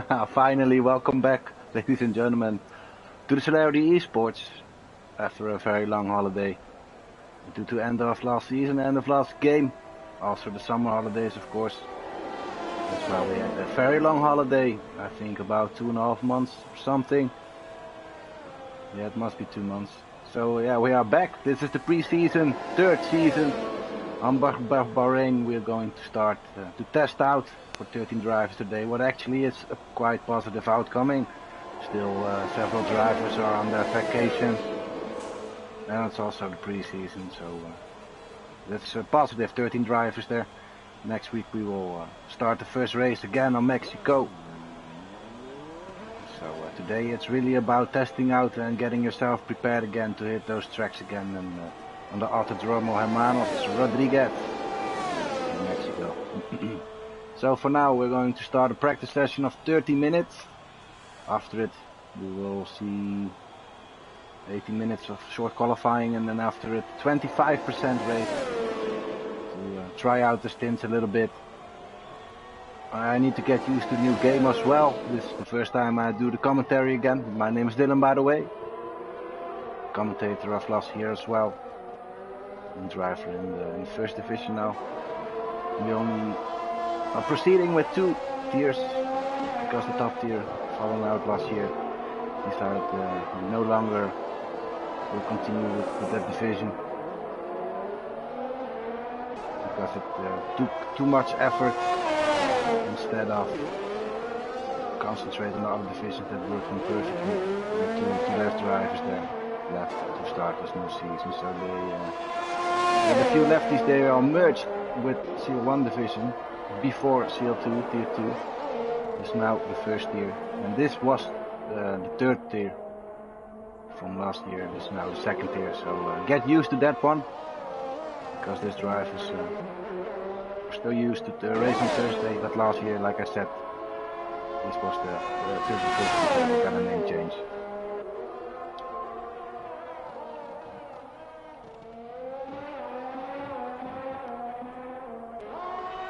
Finally, welcome back, ladies and gentlemen, to the Celerity eSports after a very long holiday. Due to end of last season, end of last game, also the summer holidays, of course. That's why we had a very long holiday, I think about 2.5 months or something. Yeah, it must be 2 months. So yeah, we are back. This is the pre-season, third season. On Bahrain, we're going to start to test out for 13 drivers today. What actually is a quite positive outcoming. Still, several drivers are on their vacation, and it's also the pre-season, so that's positive. 13 drivers there. Next week we will start the first race again on Mexico. So today it's really about testing out and getting yourself prepared again to hit those tracks again. And on the Autodromo Hermanos Rodriguez in Mexico. So for now we're going to start a practice session of 30 minutes. After it we will see 18 minutes of short qualifying, and then after it 25% race to try out the stints a little bit. I need to get used to the new game as well. This is the first time I do the commentary again. My name is Dylan, by the way. Commentator of last year as well. And driver in the first division now. We only are proceeding with 2 tiers because the top tier fallen out last year. Decided we no longer will continue with that division because it took too much effort instead of concentrating on the other divisions that working perfectly. With two left drivers there left to start this new season, so they had a few lefties. They are merged with CL-1 division before CL-2 tier 2 is now the first tier, and this was the third tier from last year. This is now the second tier, so get used to that one because this drive is still used to the race on Thursday, but last year, like I said, this was the 31st, so got a name change.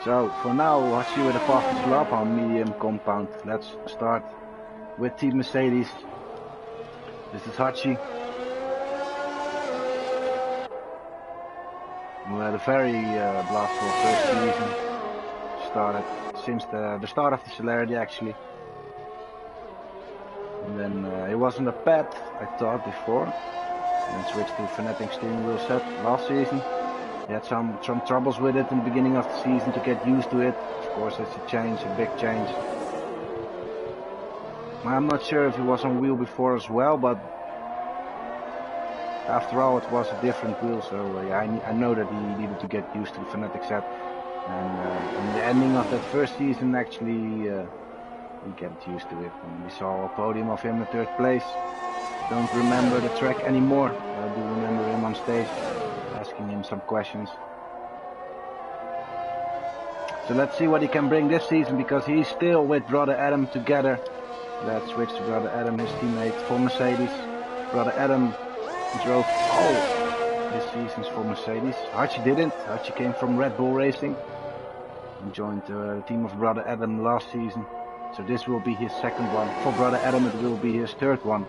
So for now, Hachi with a fastest lap on medium compound. Let's start with Team Mercedes. This is Hachi, who had a very blastful first season. Started since the start of the Celerity actually. And then it wasn't a pad, I thought before. And then switched to Fanatic steering wheel set last season. He had some troubles with it in the beginning of the season to get used to it. Of course, it's a change, a big change. I'm not sure if he was on wheel before as well, but after all, it was a different wheel, so yeah, I know that he needed to get used to the Fanatic set. And in the ending of that first season, actually, he got used to it. And we saw a podium of him in 3rd place. Don't remember the track anymore. I do remember him on stage, asking him some questions. So let's see what he can bring this season, because he's still with brother Adam together. Let's switch to brother Adam, his teammate for Mercedes. Brother Adam drove all his seasons for Mercedes. Hachi didn't. Hachi came from Red Bull Racing and joined the team of brother Adam last season. So this will be his second one. For brother Adam, it will be his third one.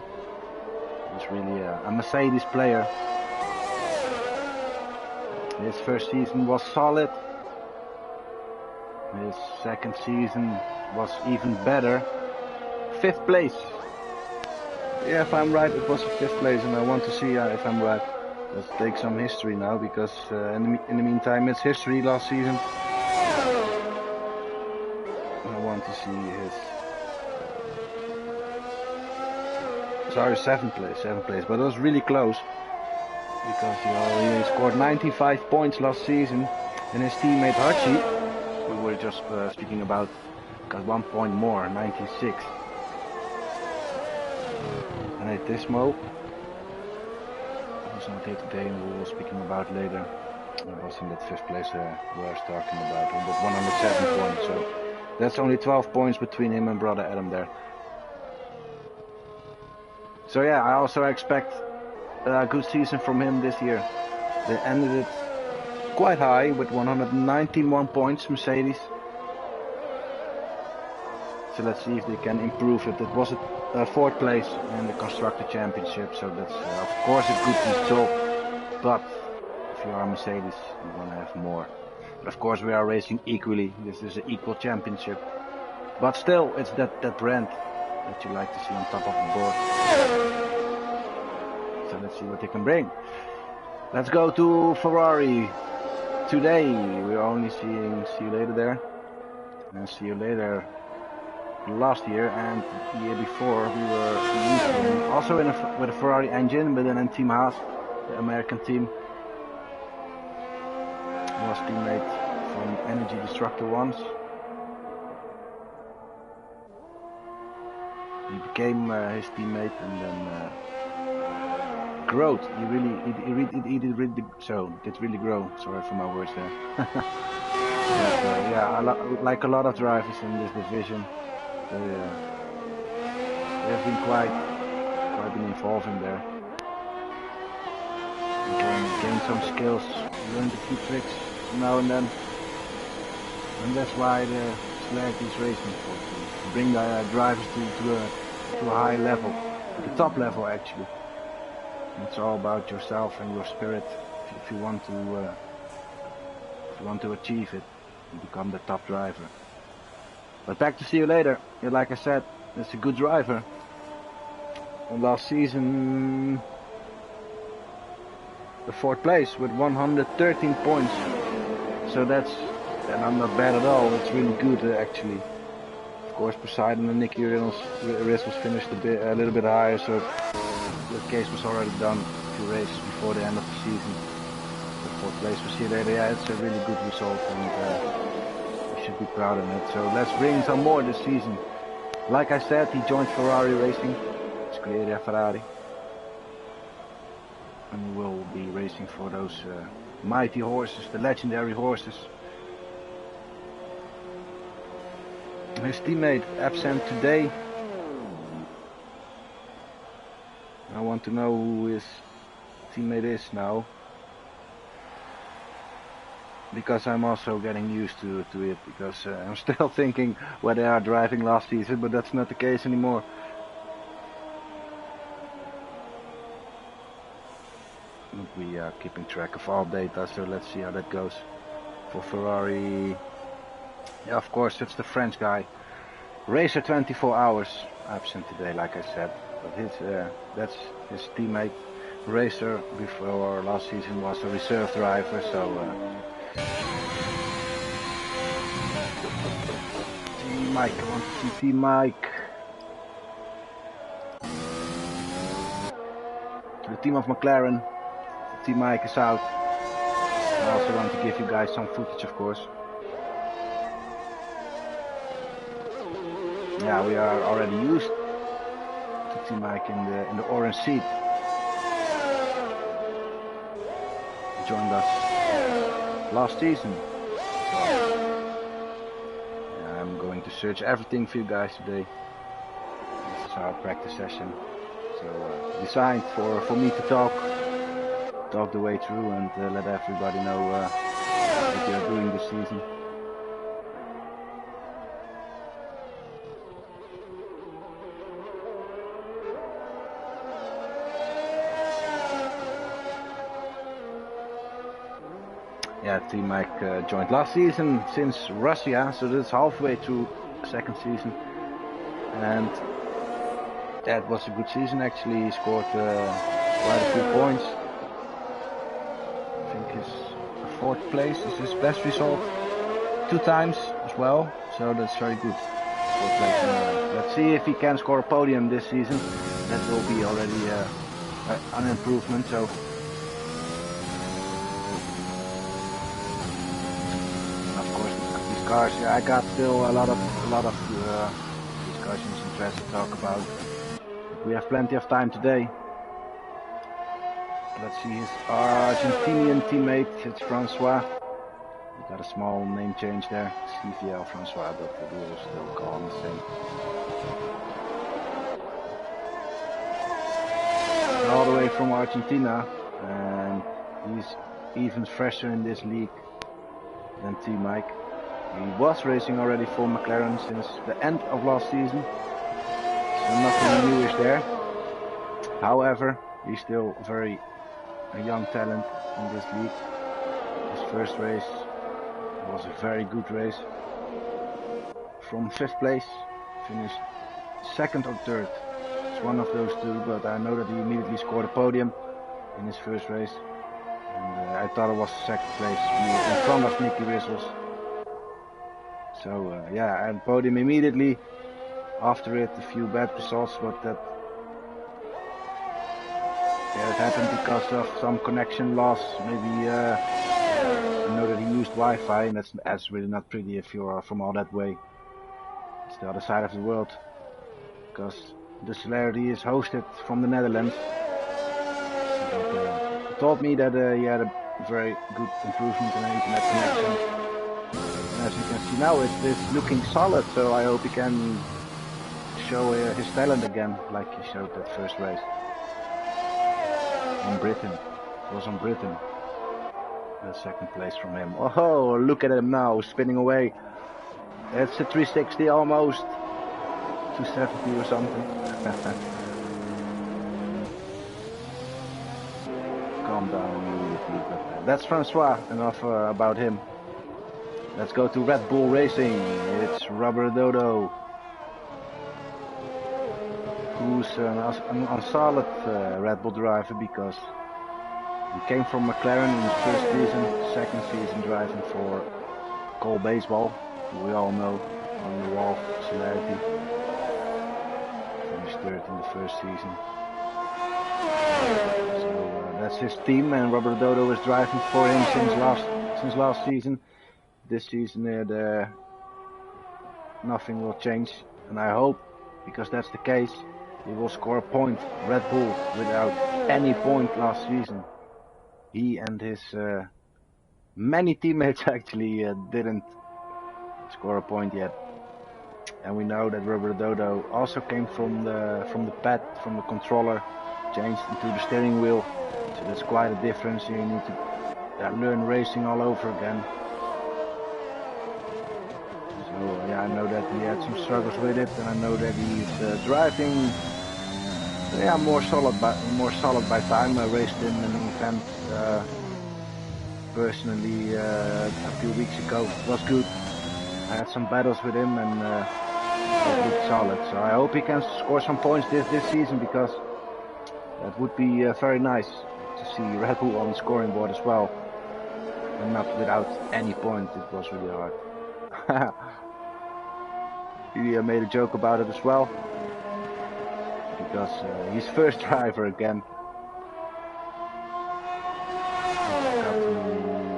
He's really a Mercedes player. His first season was solid. His second season was even better. 5th place. Yeah, if I'm right, it was a 5th place, and I want to see if I'm right. Let's take some history now, because in the meantime it's history last season. I want to see his... Sorry, 7th place, but it was really close. Because he scored 95 points last season, and his teammate Hachi, we were just speaking about, got 1 point more, 96. And Tismo was not here today, and we were speaking about later. It was in that 5th place we were talking about, with 107 points. So that's only 12 points between him and brother Adam there. So yeah, I also expect a good season from him this year. They ended it quite high with 191 points, Mercedes. So let's see if they can improve it. It was a 4th place in the Constructor Championship, so that's of course a good result. But if you are Mercedes, you want to have more. But of course we are racing equally. This is an equal championship. But still, it's that brand that you like to see on top of the board. So let's see what they can bring. Let's go to Ferrari. Today we're only seeing See You Later there. And See You Later last year and the year before we were using also with a Ferrari engine, but then in Team Haas, the American team. Was teammate from Energy Destructor once. He became his teammate and then growth. He did really grow. Sorry for my words there. But, yeah, like a lot of drivers in this division, they have been quite involving there. Gain some skills, learn a few tricks now and then, and that's why the Celerity is racing to bring the drivers to a high level, the top level actually. It's all about yourself and your spirit. If you want to achieve it, you become the top driver. But back to See You Later. Yeah, like I said, it's a good driver. And last season, the 4th place with 113 points. So and I'm not bad at all. It's really good actually. Of course, Poseidon and Nicky Riss was finished a little bit higher, so the case was already done. A few races before the end of the season. The 4th place was here. Yeah, it's a really good result, and we should be proud of it. So let's bring some more this season. Like I said, he joined Ferrari Racing. Scuderia Ferrari. And will be racing for those mighty horses, the legendary horses. His teammate absent today. I want to know who his teammate is now, because I'm also getting used to it, because I'm still thinking where they are driving last season, but that's not the case anymore. We are keeping track of all data, so let's see how that goes. For Ferrari, yeah, of course, it's the French guy. Racer 24 hours, absent today, like I said. But that's his teammate. Racer before last season was a reserve driver, so Team Mike, I want to see Team Mike. The team of McLaren. Team Mike is out. I also want to give you guys some footage, of course. Yeah, we are already used to Team Mike in the orange seat. He joined us last season. So, yeah, I'm going to search everything for you guys today. This is our practice session. So designed for me to talk the way through and let everybody know what we are doing this season. Yeah, Team Mike joined last season since Russia, so that's halfway through the 2nd season, and that was a good season actually. He scored quite a few points. I think his 4th place is his best result 2 times as well, so that's very good. 4th place. Let's see if he can score a podium this season. That will be already an improvement. So. Cars, yeah, I got still a lot of discussions and stress to talk about. We have plenty of time today. Let's see his Argentinian teammate. It's Francois. We got a small name change there. CVL Francois, but we will still call him the same. All the way from Argentina, and he's even fresher in this league than Team Mike. He was racing already for McLaren since the end of last season, so nothing newish there. However, he's still a young talent in this league. His first race was a very good race. From 5th place, finished 2nd or 3rd. It's one of those two, but I know that he immediately scored a podium in his first race. And I thought it was 2nd place in front of Nicky Whistles. So yeah, and podium immediately. After it, a few bad results, but that it happened because of some connection loss. Maybe I know that he used Wi-Fi, and that's really not pretty if you are from all that way. It's the other side of the world, because the Celerity is hosted from the Netherlands. But, he told me that he had a very good improvement in the internet connection. And as you can see now, it's looking solid, so I hope he can show his talent again, like he showed that first race. On Britain. It was on Britain. The 2nd place from him. Oh, look at him now, spinning away. It's a 360 almost. 270 or something. Calm down immediately. But that's Francois. Enough about him. Let's go to Red Bull Racing. It's Rubber Dodo, who's an solid Red Bull driver, because he came from McLaren in his first season, 2nd season driving for Cole Baseball, who we all know, on the wall, Celerity. Finished 3rd in the first season. So that's his team, and Rubber Dodo is driving for him since last season. This season nothing will change, and I hope, because that's the case, he will score a point. Red Bull without any point last season. He and his many teammates actually didn't score a point yet. And we know that Rubber Dodo also came from the pad, from the controller, changed into the steering wheel. So that's quite a difference. You need to learn racing all over again. So yeah, I know that he had some struggles with it, and I know that he's driving. Yeah, more solid by time. I raced in an event personally a few weeks ago. It was good. I had some battles with him, and it looked solid. So I hope he can score some points this season, because that would be very nice to see Red Bull on the scoring board as well, and not without any point. It was really hard. He made a joke about it as well, because he's first driver again.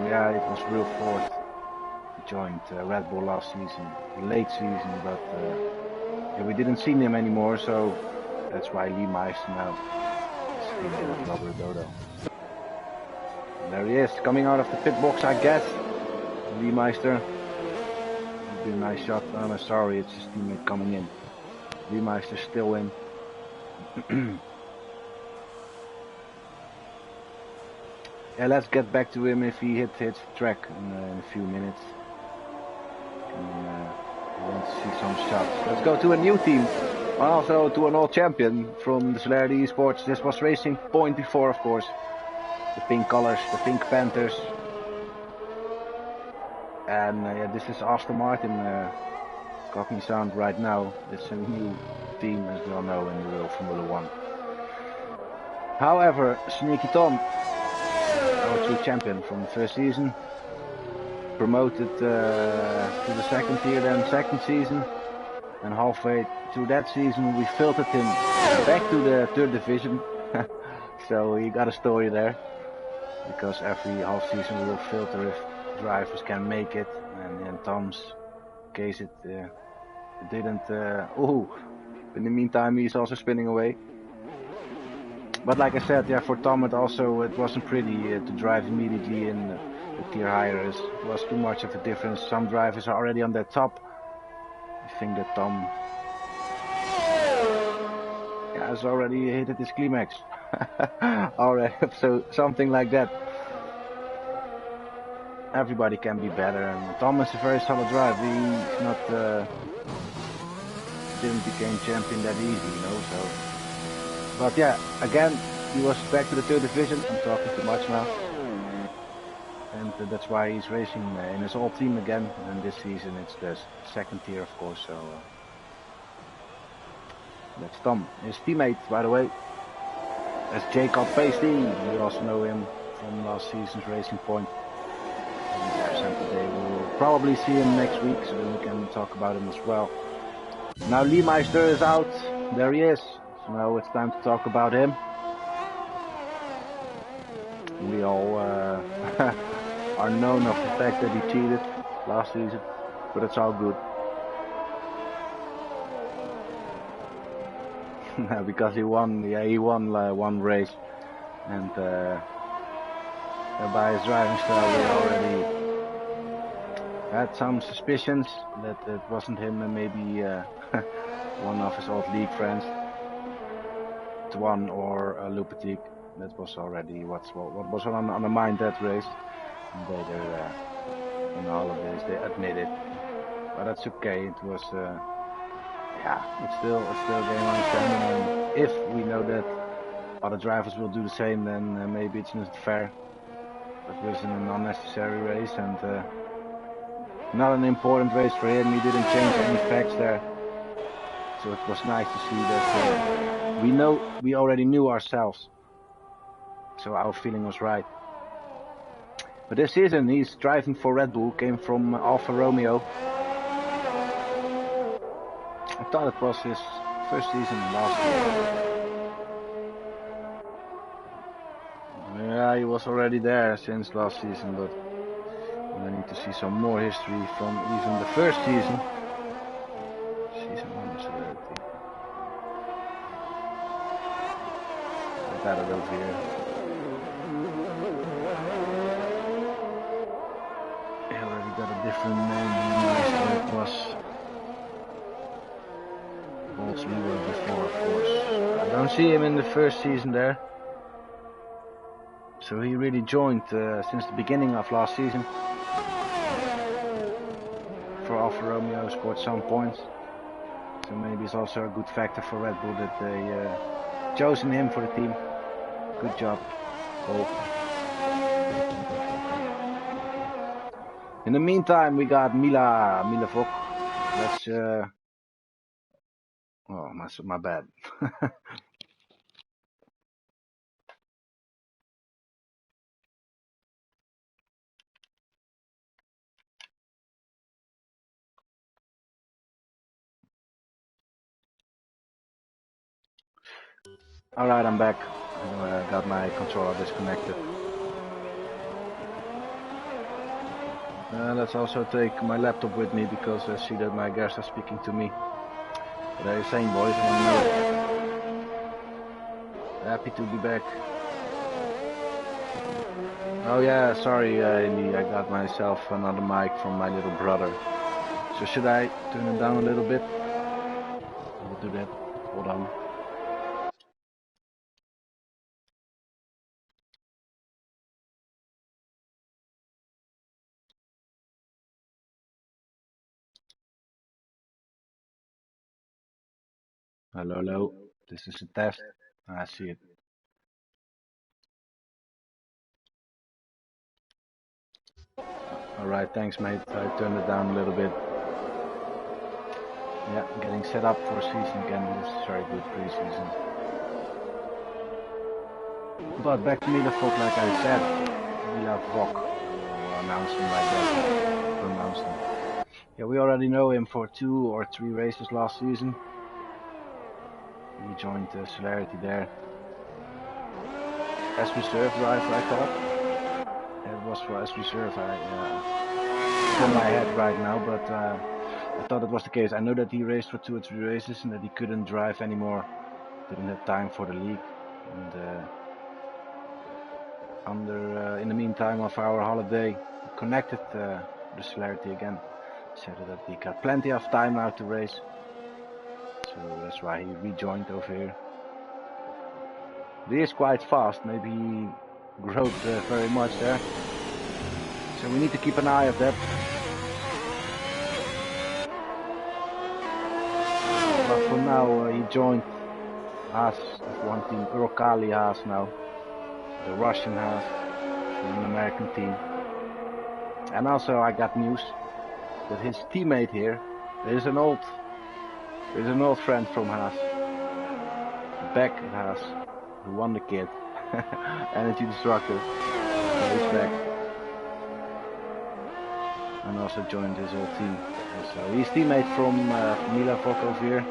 Yeah, it was real 4th. He joined Red Bull last season, late season, but yeah, we didn't see him anymore, so that's why Lee Meister now is in with Rubber Dodo. And there he is, coming out of the pit box, I guess. Lee Meister. It'd be a nice shot. Oh, no, sorry, it's his teammate coming in. Lee Meister still in. Yeah, let's get back to him if he hits the track in a few minutes. I want to see some shots. Let's go to a new team. Also to an old champion from the Celerity eSports. This was Racing Point before, of course. The pink colors, the pink Panthers. And yeah, this is Aston Martin cognizant right now. It's a new team, as we all know, in the real Formula 1. However, Sneaky Tom, our true champion from the first season, promoted to the 2nd tier, then 2nd season, and halfway through that season we filtered him back to the 3rd division. So he got a story there, because every half season we will filter if drivers can make it, and in Tom's case it didn't. In the meantime he's also spinning away. But like I said, yeah, for Tom it wasn't pretty to drive immediately in the tier higher. It was too much of a difference. Some drivers are already on their top. I think that Tom has already hit his climax. Already, so something like that. everybody can be better, and Tom is a very solid driver. He's not didn't become champion that easy, you know. So, but yeah, again, he was back to the third division. I'm talking too much now, and that's why he's racing in his old team again. And this season it's the second tier, of course. So that's Tom. His teammate, by the way, is Jacob Pasty. You also know him from last season's Racing Point. He's absent today. We'll probably see him next week, so then we can talk about him as well. Now Lee Meister is out. There he is. So now it's time to talk about him. We all are known of the fact that he cheated last season, but it's all good. Because he won. Yeah, he won one race, and by his driving style, we already had some suspicions that it wasn't him, and maybe one of his old league friends, Twan or Lupetic. That was already what was on the mind that race. And later, in the holidays, they admitted, but that's okay. It was, yeah, it's still game understanding. And if we know that other drivers will do the same, then maybe it's not fair. But it was an unnecessary race and not an important race for him. He didn't change any facts there, so it was nice to see that we already knew ourselves. So our feeling was right. But this season he's driving for Red Bull, came from Alfa Romeo. I thought it was his first season last year. Yeah, he was already there since last season, but I need to see some more history from even the first season. Season 1 Celerity. I got it over here. Got a different name. It was Bolts we were before, of course. I don't see him in the first season there. So he really joined since the beginning of last season for Alfa Romeo, scored some points. So maybe it's also a good factor for Red Bull that they chosen him for the team. Good job, Cole. In the meantime, we got Mila Vok. Let's oh, my bad. Alright, I'm back. I got my controller disconnected. Let's also take my laptop with me because I see that my guests are speaking to me. What are you saying, boys? I want to know. Happy to be back. Oh yeah, sorry, I got myself another mic from my little brother. So should I turn it down a little bit? I will do that. Hold on. Hello, hello. This is a test. I see it. Alright, thanks mate. I turned it down a little bit. Yeah, getting set up for the season again. This is very good pre-season. But back to Mila Vok, like I said. Mila Vok. We'll announce him like that. Pronounce him. Yeah, we already know him for 2 or 3 races last season. He joined Celerity there. As reserve driver, I thought. It was for as reserve. It's in my head right now, but I thought it was the case. I know that he raced for 2 or 3 races and that he couldn't drive anymore. Didn't have time for the league. And in the meantime of our holiday, he connected the Celerity again. Said that he got plenty of time now to race. So that's why he rejoined over here. He is quite fast. Maybe he growed very much there. So So we need to keep an eye on that. But for now, he joined Haas of one team, Uralkali Haas now, the Russian Haas, an American team. And also I got news that his teammate here is an old friend from Haas, back at Haas, who won the kid, Energy Destructor. So he's back, and also joined his old team. So he's teammate from Mila Vok over here.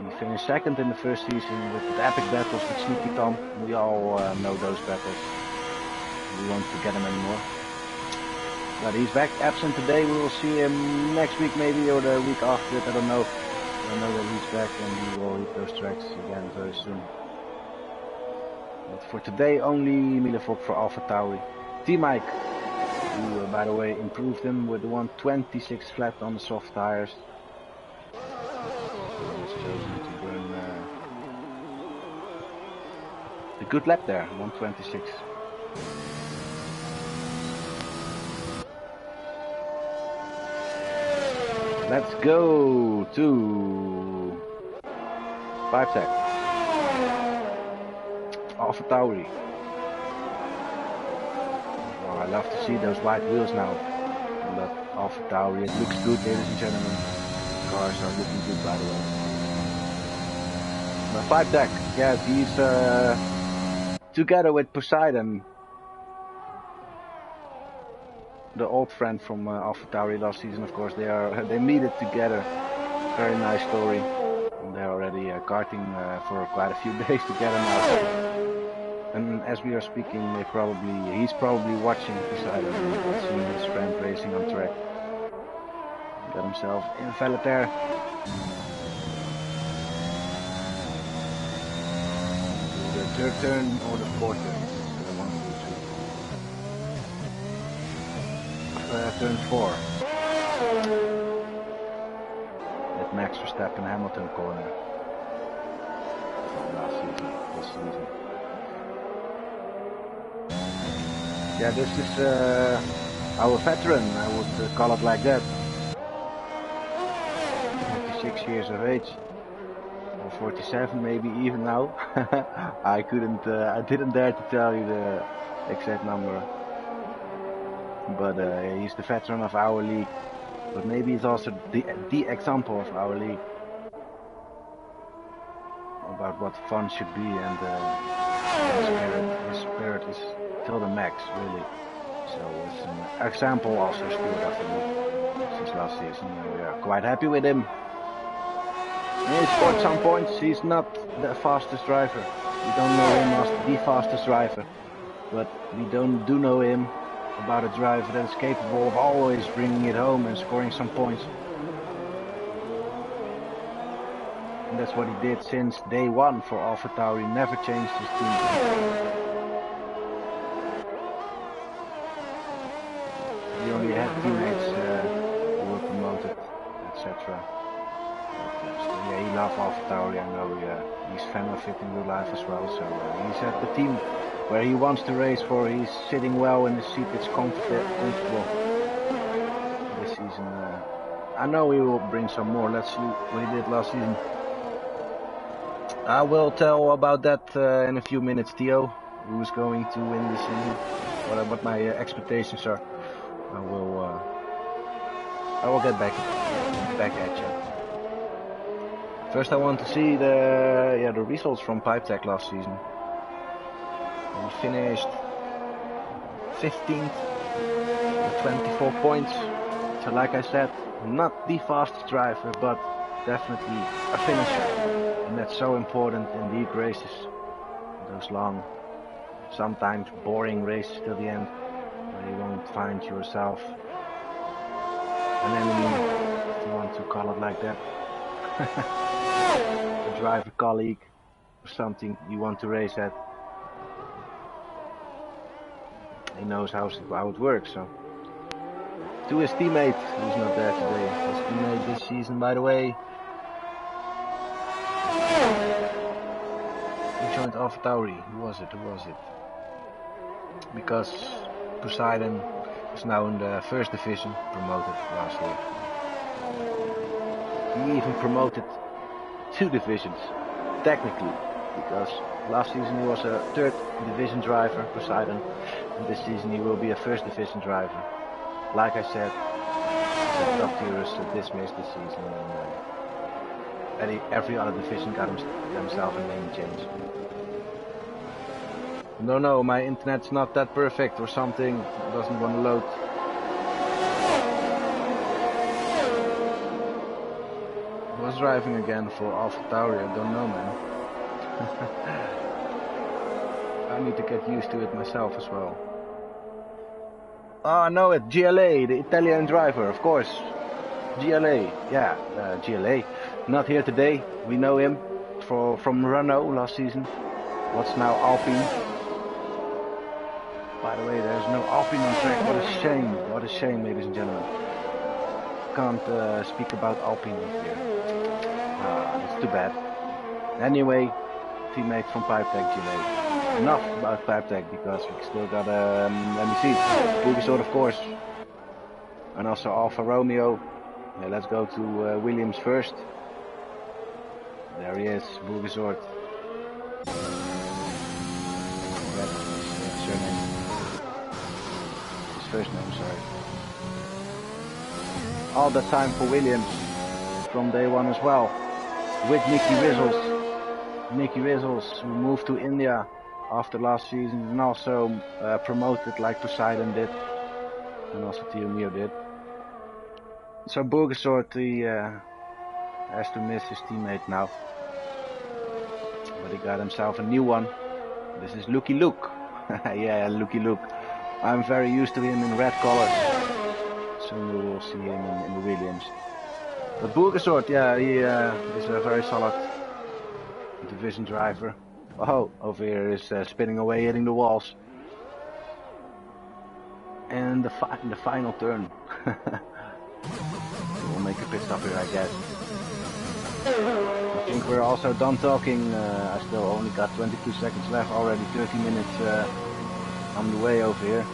He finished second in the first season with epic battles with Sneaky Tom. We all know those battles. We won't forget him anymore. But he's back, absent today. We will see him next week maybe, or the week after it, I don't know. I know that he's back and he will hit those tracks again very soon. But for today, only Milevok for Alpha Tauri. T-Mike, who by the way improved him with the 126 flat on the soft tires. He was chosen to burn a good lap there, 126. Let's go to Pipe Alpha Tauri. Oh, I love to see those white wheels now. But Alpha Tauri, it looks good, ladies and gentlemen. Cars are looking good, by the way. But Pipe Deck, yeah, he's together with Poseidon, the old friend from Alpha Tauri last season. Of course, they meet it together. Very nice story. And they're already karting for quite a few days together now. And as we are speaking, he's probably watching Poseidon, seeing his friend racing on track. Got himself invalid there. The third turn or the fourth turn? Turn 4. At Max Verstappen Hamilton corner. Last season, this season. Yeah, this is our veteran, I would call it like that. 46 years of age. Or 47 maybe even now. I didn't dare to tell you the exact number. But he's the veteran of our league. But maybe he's also the example of our league. About what fun should be, and his spirit is till the max, really. So it's an example also still of the league since last season. We are quite happy with him. He scored some points. He's not the fastest driver. We don't know him as the fastest driver. But we do know him about a driver that is capable of always bringing it home and scoring some points. And that's what he did since day one for Alpha Tauri. Never changed his team. He only had teammates who were promoted, etc. Yeah, he loves Alpha Tauri. I know he's a fan of it in real life as well. So he's at the team where he wants to race for. He's sitting well in the seat. It's comfortable this season. I know he will bring some more. Let's see what he did last season. I will tell about that in a few minutes, Theo, who is going to win this season, what my expectations are. I will get back at you. First, I want to see the results from Pipe Tech last season. We finished 15th with 24 points. So, like I said, not the fastest driver, but definitely a finisher. And that's so important in league races. Those long, sometimes boring races till the end, where you won't find yourself an enemy, if you want to call it like that. A driver colleague or something you want to race at. He knows how it works. So to his teammate, who's not there today, his teammate this season, by the way, he joined Alpha Tauri. Who was it? Because Poseidon He's now in the first division, promoted last year. He even promoted 2 divisions, technically, because last season he was a 3rd division driver, Poseidon, and this season he will be a 1st division driver. Like I said, the top tier is dismissed this season, and every other division got themselves a name change. No, my internet's not that perfect or something, it doesn't want to load. I was driving again for AlphaTauri, I don't know, man. I need to get used to it myself as well. Oh, I know it, GLA, the Italian driver, of course. GLA, yeah, GLA. Not here today, we know him from Renault last season. What's now Alpine. By the way, there's no Alpine on track, what a shame, ladies and gentlemen. Can't speak about Alpine here. It's too bad. Anyway, teammate from Pipetech GLA. Enough about Pipetech because we still got let me see, Bugisort of course, and also Alfa Romeo. Yeah, let's go to Williams first. There he is, Bugisort. That's his surname. His first name, sorry. All the time for Williams from day one as well, with Nicky Wizzles, who moved to India after last season and also promoted like Poseidon did, and also Theo did. So Bugisort, he has to miss his teammate now, but he got himself a new one. This is Lucky Luke. Yeah, Lucky Luke. I'm very used to him in red colors. Soon we will see him in the Williams. But Bugisort, yeah, he is a very solid division driver. Oh, over here is spinning away, hitting the walls. And the final turn. We'll make a pit stop here, I guess. I think we're also done talking. I still only got 22 seconds left, already 30 minutes on the way over here.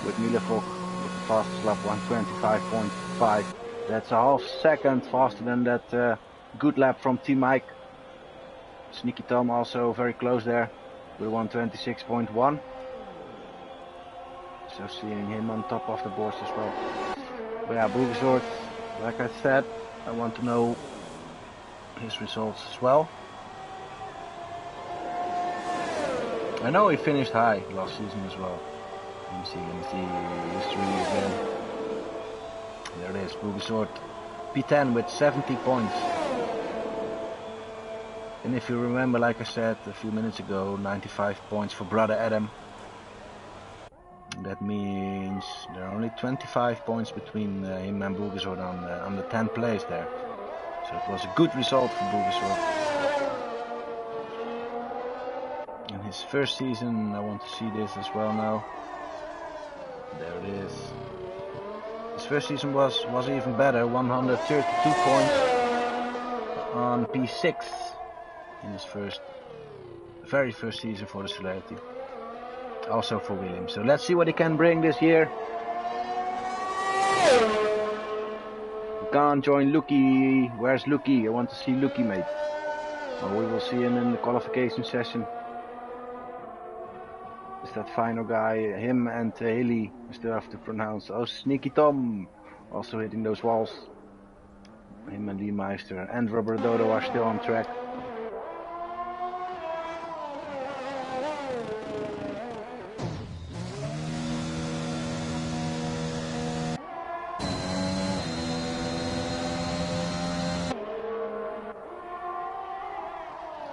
With Milevok with the fastest lap, 125.5. That's a half second faster than that good lap from Team Mike. Sneaky Tom also very close there with 126.1. So seeing him on top of the boards as well. But yeah, Bugisort, like I said, I want to know his results as well. I know he finished high last season as well. Let me see history again. There it is, Bugisort, P10 with 70 points. And if you remember, like I said a few minutes ago, 95 points for brother Adam. That means there are only 25 points between him and Bugisort on the 10th place there. So it was a good result for Bugisort. In his first season, I want to see this as well now. There it is. His first season was even better, 132 points on P6 in his very first season for the Celerity. Also for Williams. So let's see what he can bring this year. We can't join Lucky. Where's Lucky? I want to see Lucky, mate. Well, we will see him in the qualification session. Is that final guy? Him and Hilly. I still have to pronounce. Oh, Sneaky Tom. Also hitting those walls. Him and Lee Meister and Robert Dodo are still on track.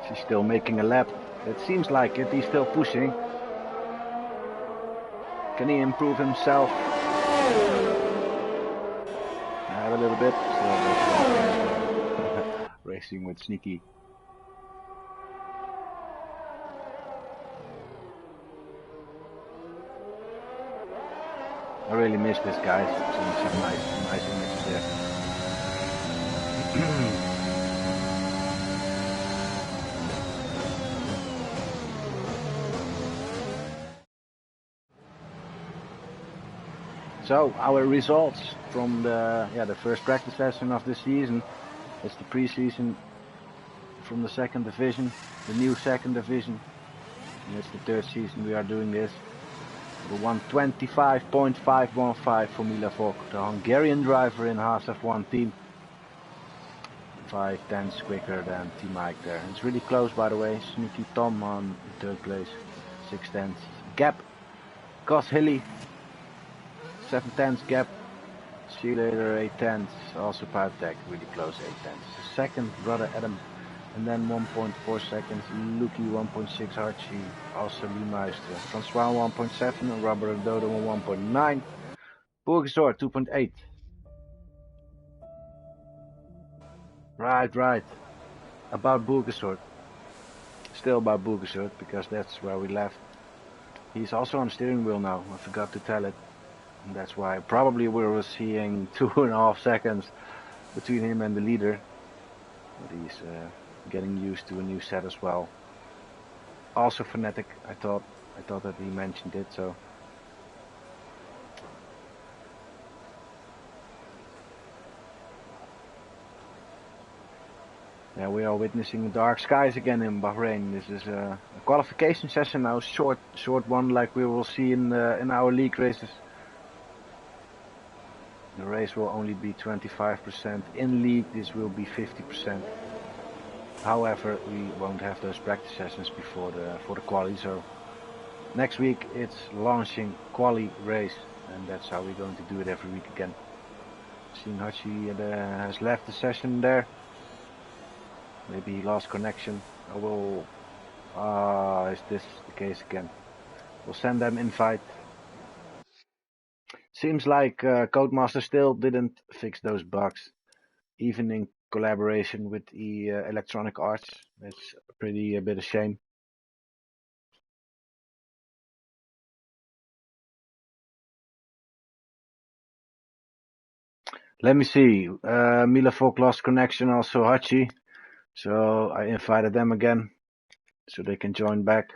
He's still making a lap. It seems like it. He's still pushing. Can he improve himself? A little bit. Racing with Sneaky. I really miss this guy. Some nice images there. So our results from the first practice session of this season. It's the pre-season from the second division, the new second division, and it's the third season we are doing this. We won 25.515 for Mila Vok, the Hungarian driver in Haas F1 team. 5 tenths quicker than Team Mike there. It's really close, by the way. Sneaky Tom on third place, 6 tenths gap. Cos Hilly, 7 tenths gap. See you later, 8 tenths. Also Pipe Tech, really close, 8 tenths. Second, Brother Adam, and then 1.4 seconds. Luki 1.6, Archie, also Liemeister. Francois 1.7, and Robert Dodo 1.9. Burgesor 2.8. Right. About Burgesor. Still about Burgesor, because that's where we left. He's also on the steering wheel now. I forgot to tell it. And that's why probably we were seeing 2.5 seconds between him and the leader. But he's getting used to a new set as well. Also Fnatic, I thought that he mentioned it, so. Yeah, we are witnessing dark skies again in Bahrain. This is a qualification session now, short one, like we will see in our league races. The race will only be 25%. In league, this will be 50%. However, we won't have those practice sessions before for the quali. So next week it's launching quali race, and that's how we're going to do it every week again. Seeing Hachi has left the session there. Maybe he lost connection. I will. Is this the case again? We'll send them invite. Seems like Codemaster still didn't fix those bugs, even in collaboration with the Electronic Arts. It's a bit of shame. Let me see. Mila Vok lost connection, also Hachi. So I invited them again, so they can join back.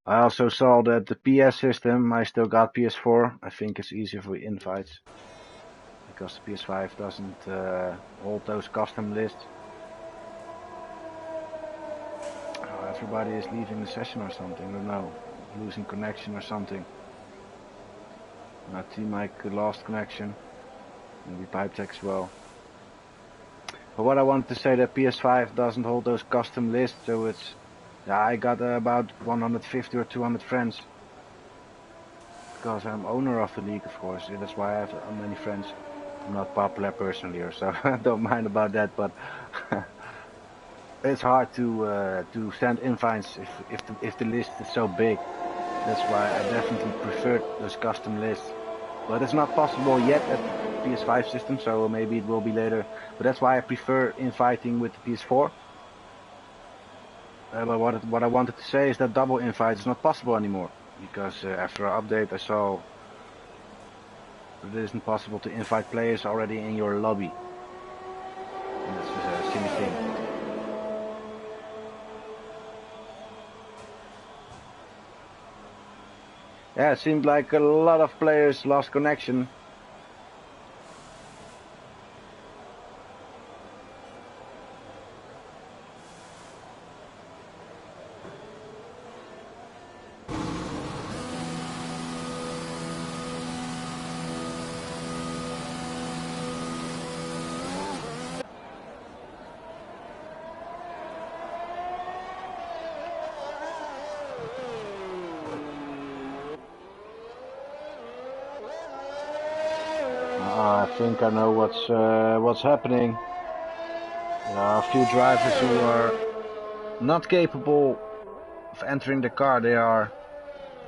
I also saw that the PS system, I still got PS4. I think it's easier for invites, because the PS5 doesn't hold those custom lists. Oh, everybody is leaving the session or something, I don't know. Losing connection or something. Now Team Mike lost connection. Maybe Pipe Tech as well. But what I wanted to say, that PS5 doesn't hold those custom lists, so it's. Yeah, I got about 150 or 200 friends. Because I'm owner of the league, of course. Yeah, that's why I have many friends. I'm not popular personally, so I don't mind about that. But it's hard to send invites if the list is so big. That's why I definitely prefer those custom lists. But it's not possible yet at the PS5 system, so maybe it will be later. But that's why I prefer inviting with the PS4. But what I wanted to say is that double invite is not possible anymore, because after our update I saw that it isn't possible to invite players already in your lobby. And that's just a silly thing. Yeah, it seemed like a lot of players lost connection. I think I know what's happening. There are a few drivers who are not capable of entering the car. They are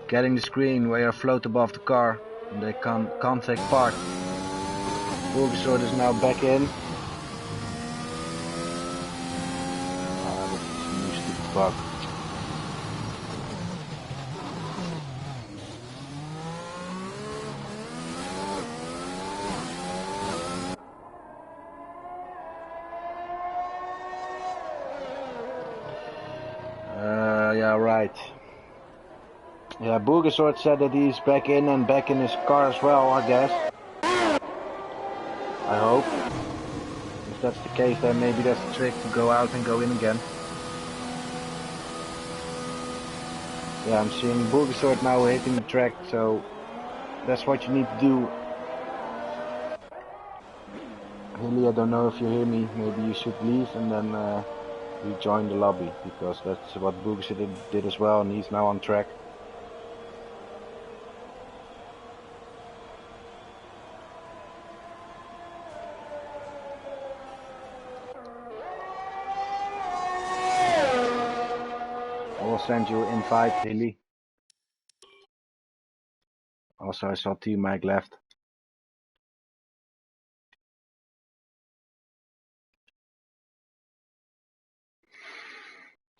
getting the screen where you float above the car, and they can't take part. Burgesor is now back in. This is a new stupid bug. Yeah, right. Yeah, Boogasort said that he's back in and back in his car as well, I guess. I hope. If that's the case, then maybe that's the trick to go out and go in again. Yeah, I'm seeing Boogasort now hitting the track, so that's what you need to do. Hilly, I don't know if you hear me. Maybe you should leave and then rejoin the lobby, because that's what Boogasort did as well, and he's now on track. I will send you an invite, Hilly. Also, I saw T-Mike left.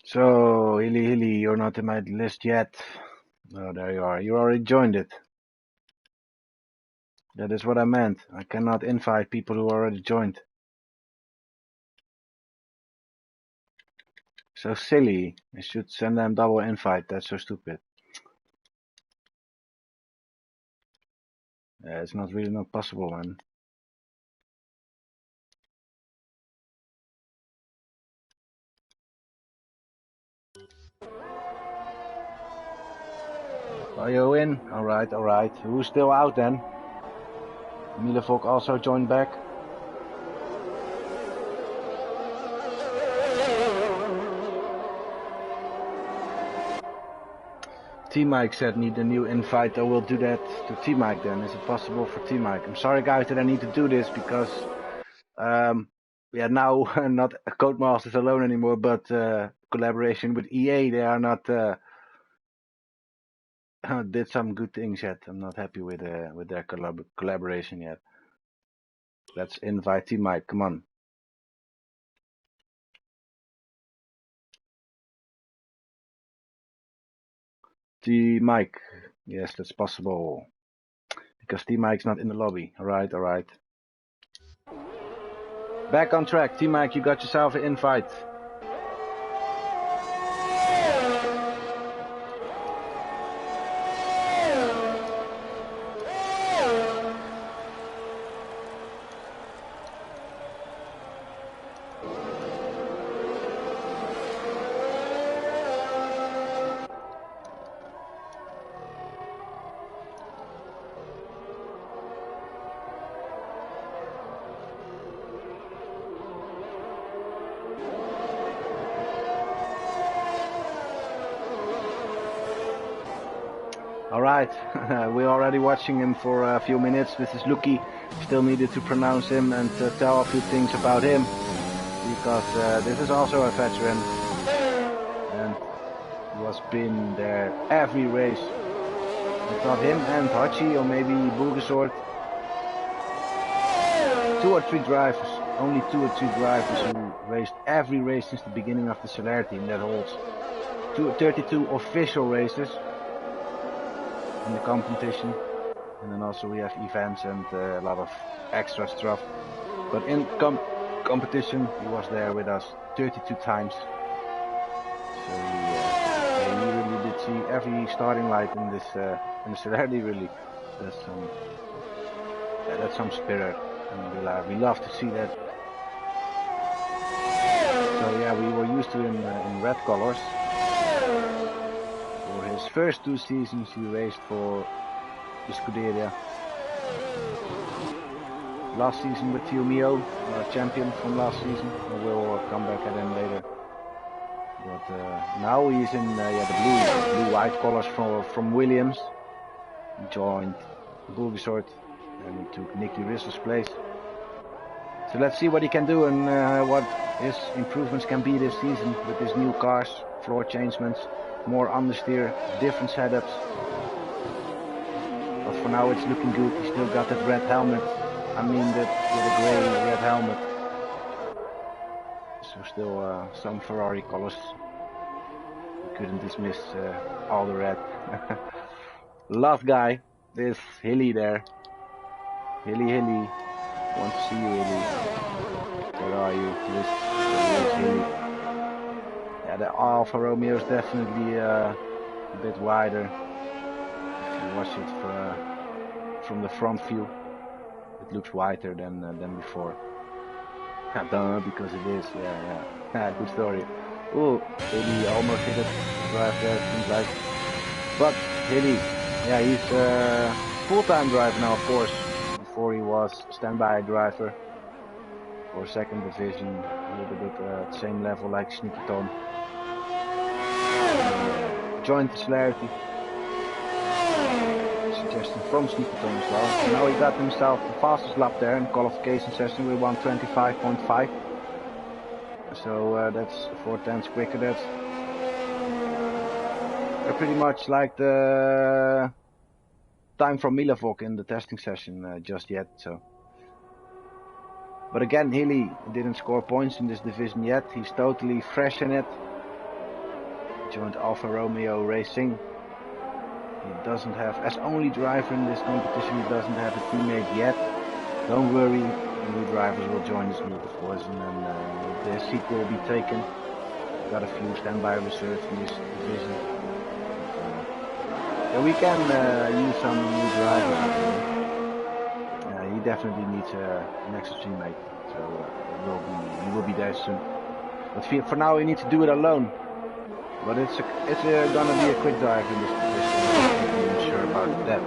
So, Hilly, you're not in my list yet. Oh, there you are. You already joined it. That is what I meant. I cannot invite people who already joined. So silly. I should send them double invite. That's so stupid. It's not really not possible, man. Are you in? Alright, alright. Who's still out then? Milevok also joined back. T-Mike said need a new invite. I will do that to T-Mike then. Is it possible for T-Mike? I'm sorry guys that I need to do this because yeah, now not Codemasters alone anymore, but collaboration with EA. They are not did some good things yet. I'm not happy with their collaboration yet. Let's invite T-Mike. Come on. T-Mike. Yes, that's possible. Because T-Mike's not in the lobby. Alright, alright. Back on track. T-Mike, you got yourself an invite. Alright, we're already watching him for a few minutes. This is Lucky. Still needed to pronounce him and tell a few things about him. Because this is also a veteran. And he has been there every race. If not him and Hachi or maybe Boogasort. 2 or 3 drivers. Only 2 or 3 drivers who raced every race since the beginning of the Celerity, and that holds 32 official races in the competition, and then also we have events and a lot of extra stuff. But in competition, he was there with us 32 times. So he really did see every starting light in this in the Celerity. Really, that's some spirit, and we love to see that. So yeah, we were used to him in red colors. For his first 2 seasons, he raced for the Scuderia. Last season with Tio Mio, champion from last season. We'll come back at him later. But now he's in the blue-white colors from Williams. He joined Bulgasort and he took Nicky Rissel's place. So let's see what he can do and what his improvements can be this season with his new cars, floor changements, more understeer, different setups. But for now it's looking good. He still got that red helmet. I mean that with a grey red helmet. So still some Ferrari colors. We couldn't dismiss all the red. Last guy is Hilly there. Hilly. Want to see you, Hilly. Where are you? Here's Hilly. Yeah, the Alfa Romeo is definitely a bit wider. watch it from the front view. It looks wider than before. I don't know, because it is. Yeah. Good story. Oh, Hilly almost hit it. Drive there, seems like. But Hilly, yeah, he's a full-time driver now, of course. Before he was standby driver for second division, a little bit at the same level like Sneaky Tom. Joined the Celerity. Suggestion from Sneaky Tom as well. And now he got himself the fastest lap there in the qualification session with 1:25.5. So that's 4/10 quicker. That's pretty much like the time from Milavok in the testing session just yet. So, but again, Hilly didn't score points in this division yet. He's totally fresh in it. Joined Alfa Romeo Racing. He doesn't have, as only driver in this competition, he doesn't have a teammate yet. Don't worry, new drivers will join this group, of course, and then the seat will be taken. Got a few standby reserves in this division. Yeah, we can use some new drivers. He definitely needs an extra teammate, so he will be there soon. But for now, he needs to do it alone. But it's gonna be a quick drive in this position. I'm sure about that.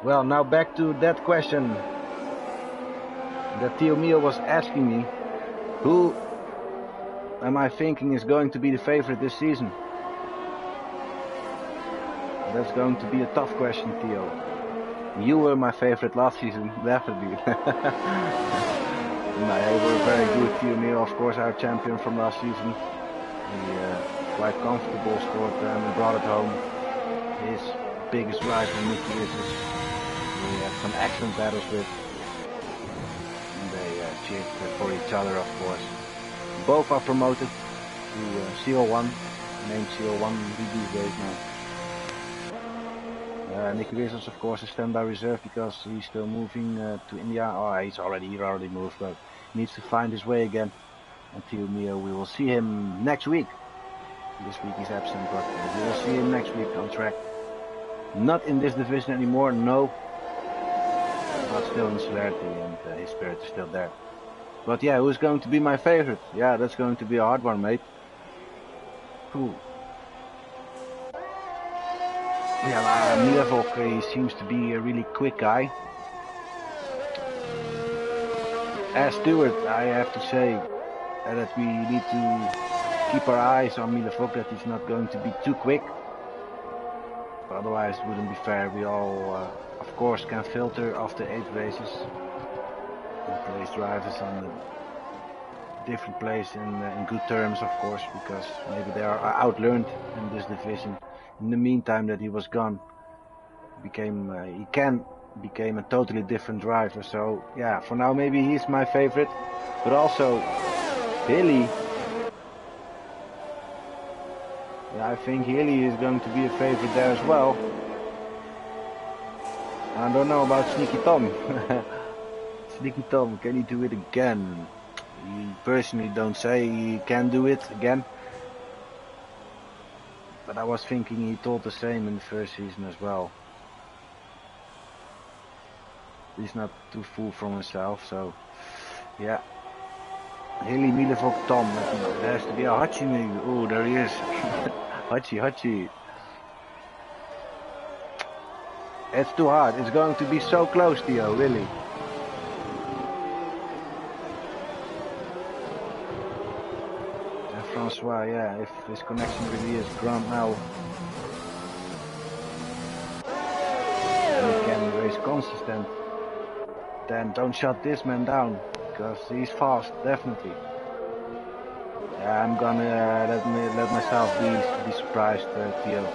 Well, now back to that question that Theo Mio was asking me. Who am I thinking is going to be the favorite this season? That's going to be a tough question, Theo. You were my favorite last season, definitely. No, you were very good, Theo Mio, of course, our champion from last season. He quite comfortable, scored and brought it home. His biggest rival, Nicky Wissers, we had some excellent battles with. And they cheered for each other, of course. Both are promoted to CL-1, named CL-1 these days now. Nicky Wissers, of course, is standby reserve because he's still moving to India. Oh, he already moved, but needs to find his way again. And Theo Mio, we will see him next week. This week he's absent, but we will see him next week on track. Not in this division anymore, no. But still in Celerity, and his spirit is still there. But yeah, who's going to be my favorite? Yeah, that's going to be a hard one, mate. Cool. Yeah, Milavok, he seems to be a really quick guy. As Stewart, I have to say that we need to keep our eyes on Milavok, that he's not going to be too quick. Otherwise it wouldn't be fair. We all, of course, can filter after 8 races and place drivers on the different place in good terms, of course, because maybe they are outlearned in this division. In the meantime that he was gone, he became a totally different driver. So yeah, for now maybe he's my favorite, but also Hilly. Yeah, I think Hilly is going to be a favorite there as well. I don't know about Sneaky Tom. Sneaky Tom, can he do it again? He personally don't say he can do it again. But I was thinking he told the same in the first season as well. He's not too full from himself, so yeah. Hilly, Milavok, Tom. There has to be a Hachi maybe. Oh, there he is. Hachi. It's too hard. It's going to be so close, Theo, really. And Francois, yeah, if his connection really is gone now, and he can race consistent, then don't shut this man down, because he's fast, definitely. Yeah, I'm gonna let myself be surprised, Theo.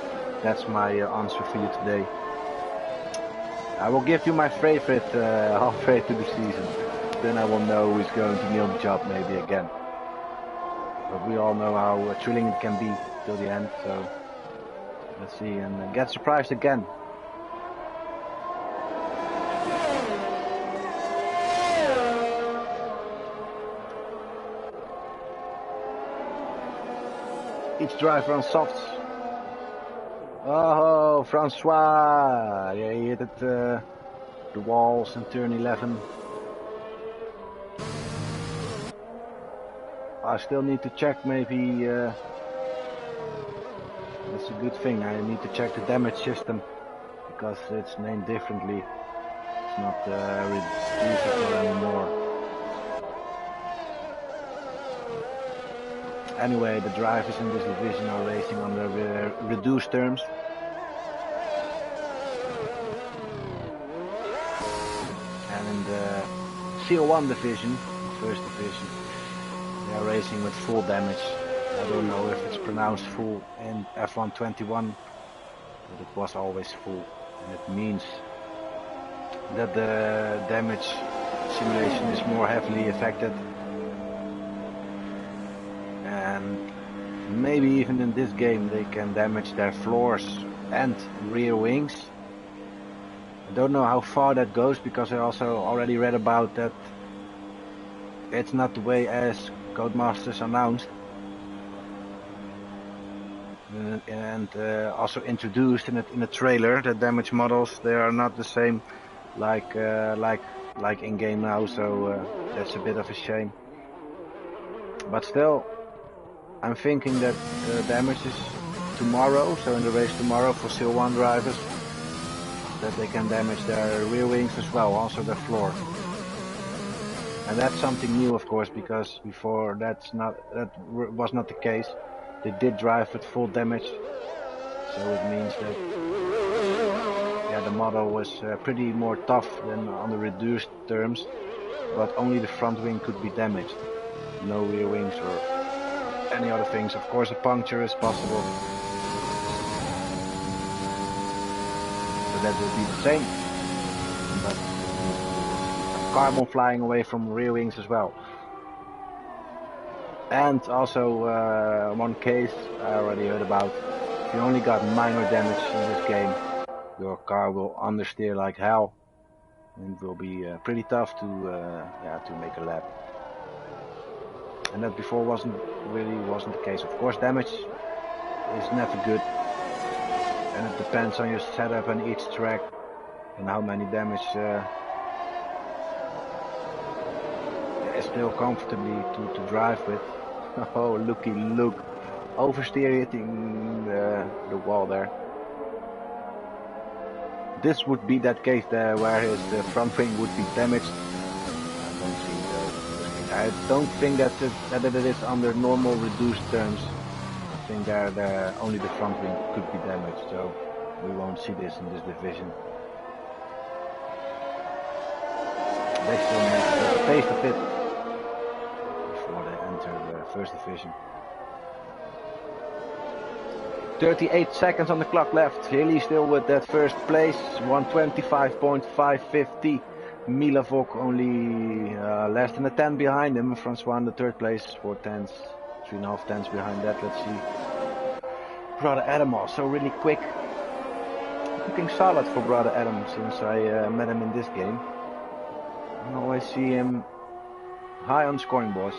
That's my answer for you today. I will give you my favorite halfway to the season. Then I will know who's going to nail the job maybe again. But we all know how thrilling it can be till the end. So let's see and get surprised again. Each driver on softs. Oh, Francois! Yeah, he hit it, the walls in turn 11. I still need to check, maybe that's a good thing. I need to check the damage system because it's named differently. It's not reducible anymore. Anyway, the drivers in this division are racing under reduced terms. And in the CL-1 division, the first division, they are racing with full damage. I don't know if it's pronounced full in F1 21, but it was always full. And it means that the damage simulation is more heavily affected. And maybe even in this game they can damage their floors and rear wings. I don't know how far that goes, because I also already read about that it's not the way as Codemasters announced. And also introduced in the trailer, the damage models, they are not the same like in game now, so that's a bit of a shame. But still, I'm thinking that damage is tomorrow, so in the race tomorrow for CL-1 drivers, that they can damage their rear wings as well, also their floor. And that's something new, of course, because before that was not the case. They did drive with full damage, so it means that the model was pretty more tough than on the reduced terms, but only the front wing could be damaged, no rear wings or any other things. Of course, a puncture is possible, so that will be the same, but carbon flying away from rear wings as well. And also one case I already heard about, if you only got minor damage in this game, your car will understeer like hell, and it will be pretty tough to make a lap. And that before wasn't the case. Of course, damage is never good, and it depends on your setup and each track and how many damage is still comfortably to drive with. Oh, looky look, oversteer hitting the wall there. This would be that case there where his front wing would be damaged. I don't think that it is under normal reduced terms. I think there only the front wing could be damaged, so we won't see this in this division. They still make a taste of it before they enter the first division. 38 seconds on the clock left. Hilly still with that first place, 125.550. Milavok only less than a 10 behind him. Francois in the third place, 4 tenths, 3.5 tenths behind that. Let's see. Brother Adam also really quick. Looking solid for Brother Adam since I met him in this game. I always see him high on scoring boards,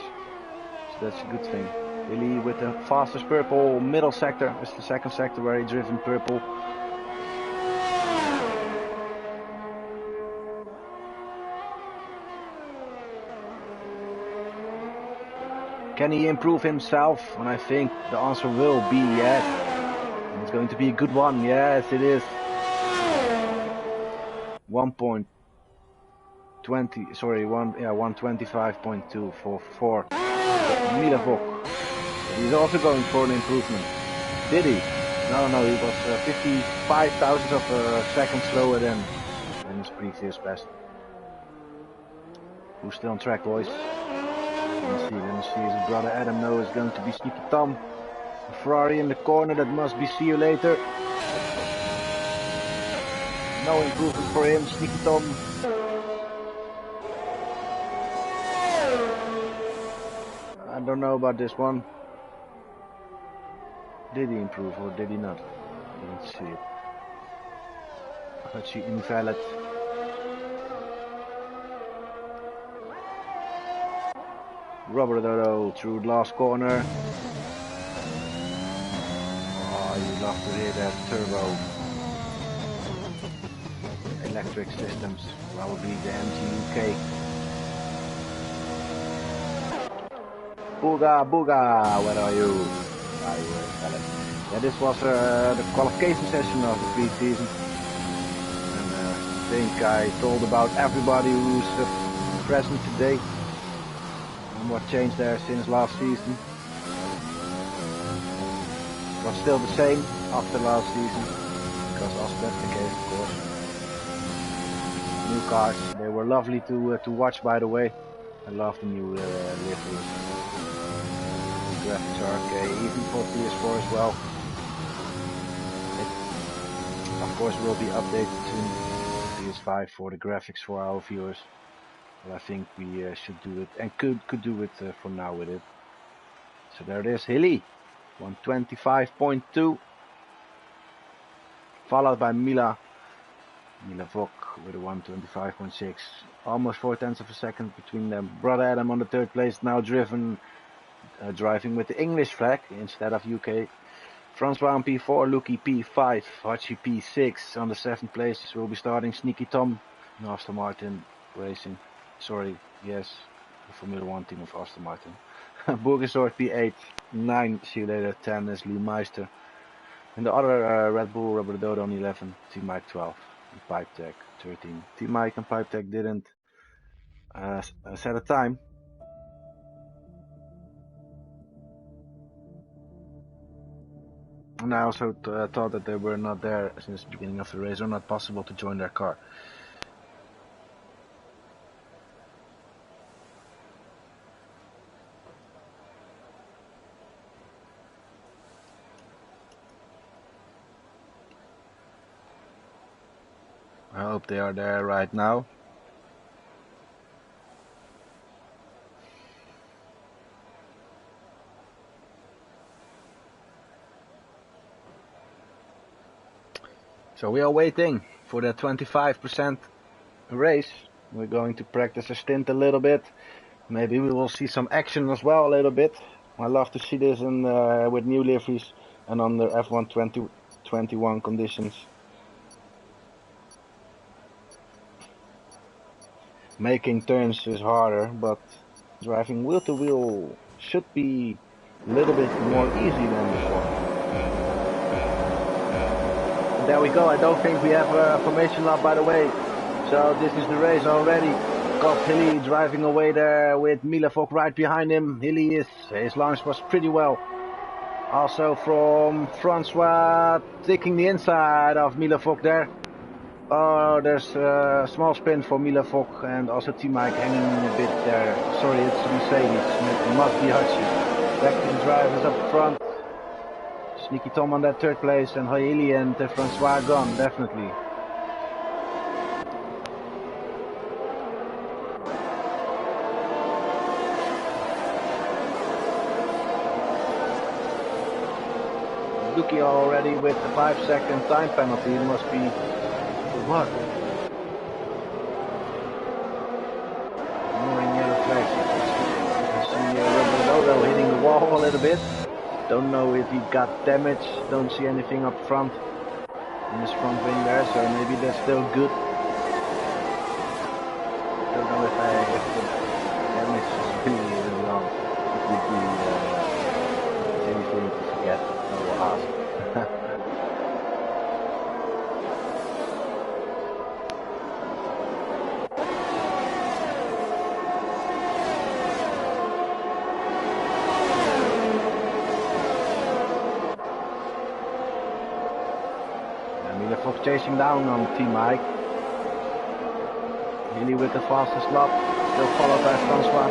so that's a good thing. Really with the fastest purple middle sector. It's the second sector where he driven purple. Can he improve himself? And I think the answer will be yes. And it's going to be a good one. Yes, it is. 125.2 for Milavok. He's also going for an improvement. Did he? No, he was 55 thousandths of a second slower than his previous best. Who's still on track, boys? Let me see. His brother Adam knows it's going to be Sneaky Tom. A Ferrari in the corner, that must be see you later. No improvement for him, Sneaky Tom. I don't know about this one. Did he improve or did he not? I didn't see it. Let's see, invalid. Robert Dodo through the last corner. Oh, he love to hear that turbo electric systems, probably the MG UK. Booga, booga, where are you? Yeah, this was the qualification session of the pre-season. And I think I told about everybody who's present today and what changed there since last season. It was still the same after last season, because also that's the case, of course. New cars, they were lovely to watch, by the way. I love the new liveries. Graphics are okay, even for PS4 as well. It, of course, will be updated soon to PS5 for the graphics for our viewers. But I think we should do it, and could do it for now with it. So there it is, Hilly, 125.2, followed by Mila Vok with a 125.6, almost 0.4 of a second between them. Brother Adam on the third place, now driving with the English flag instead of UK. Francois on P4, Lucky P5, Hachi P6 on the 7th place. We'll be starting Sneaky Tom in Aston Martin Racing. Sorry, yes, the Formula 1 team of Aston Martin. Burgersdorf P8, 9, see you later, 10 is Lee Meister. And the other Red Bull Rubber Dodo on 11, Team Mike 12, and Pipe Tech 13. Team Mike and Pipe Tech didn't set a time. And I also thought that they were not there since the beginning of the race, or not possible to join their car. I hope they are there right now. So we are waiting for the 25% race. We're going to practice a stint a little bit. Maybe we will see some action as well a little bit. I love to see this in with new liveries and under F1 2021 conditions. Making turns is harder, but driving wheel to wheel should be a little bit more easy than before. There we go. I don't think we have a formation lap, by the way. So this is the race already. Got Hilly driving away there with Mila Vok right behind him. Hilly his launch was pretty well. Also from Francois taking the inside of Mila Vok there. Oh, there's a small spin for Mila Vok and also Team Mike hanging a bit there. Sorry, it's Mercedes. It must be Hachi. Back to the drivers up front. Sneaky Tom on that third place, and Hilly and Francois gone, definitely. Duki already with the 5-second time penalty. It must be what? Ignoring yellow flag. You see Roberto hitting the wall a little bit. Don't know if he got damage. Don't see anything up front in his front wing there, so maybe that's still good. Don't know if the damage is really long. It would be anything to forget. I will ask. Chasing down on Team Mike. Hilly with the fastest lap, still followed by Francois.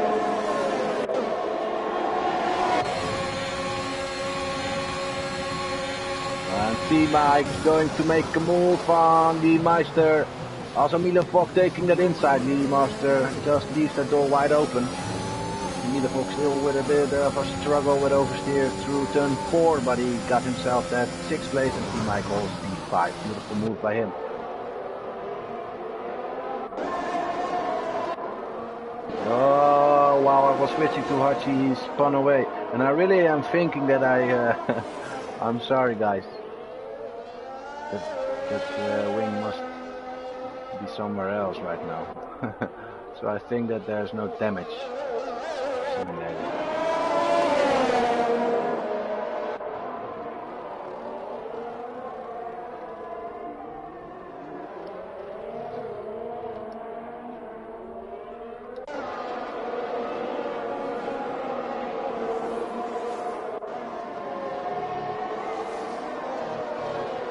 And Team Mike is going to make a move on the Meister. Also Mila Vok taking that inside. The Master just leaves that door wide open. Mila Vok still with a bit of a struggle with oversteer through turn 4, but he got himself that 6th place, and Team Mike holds P5. Beautiful move by him. Oh, while I was switching to Hachi, he spun away. And I really am thinking that I'm sorry guys. That wing must be somewhere else right now. So I think that there's no damage simulated.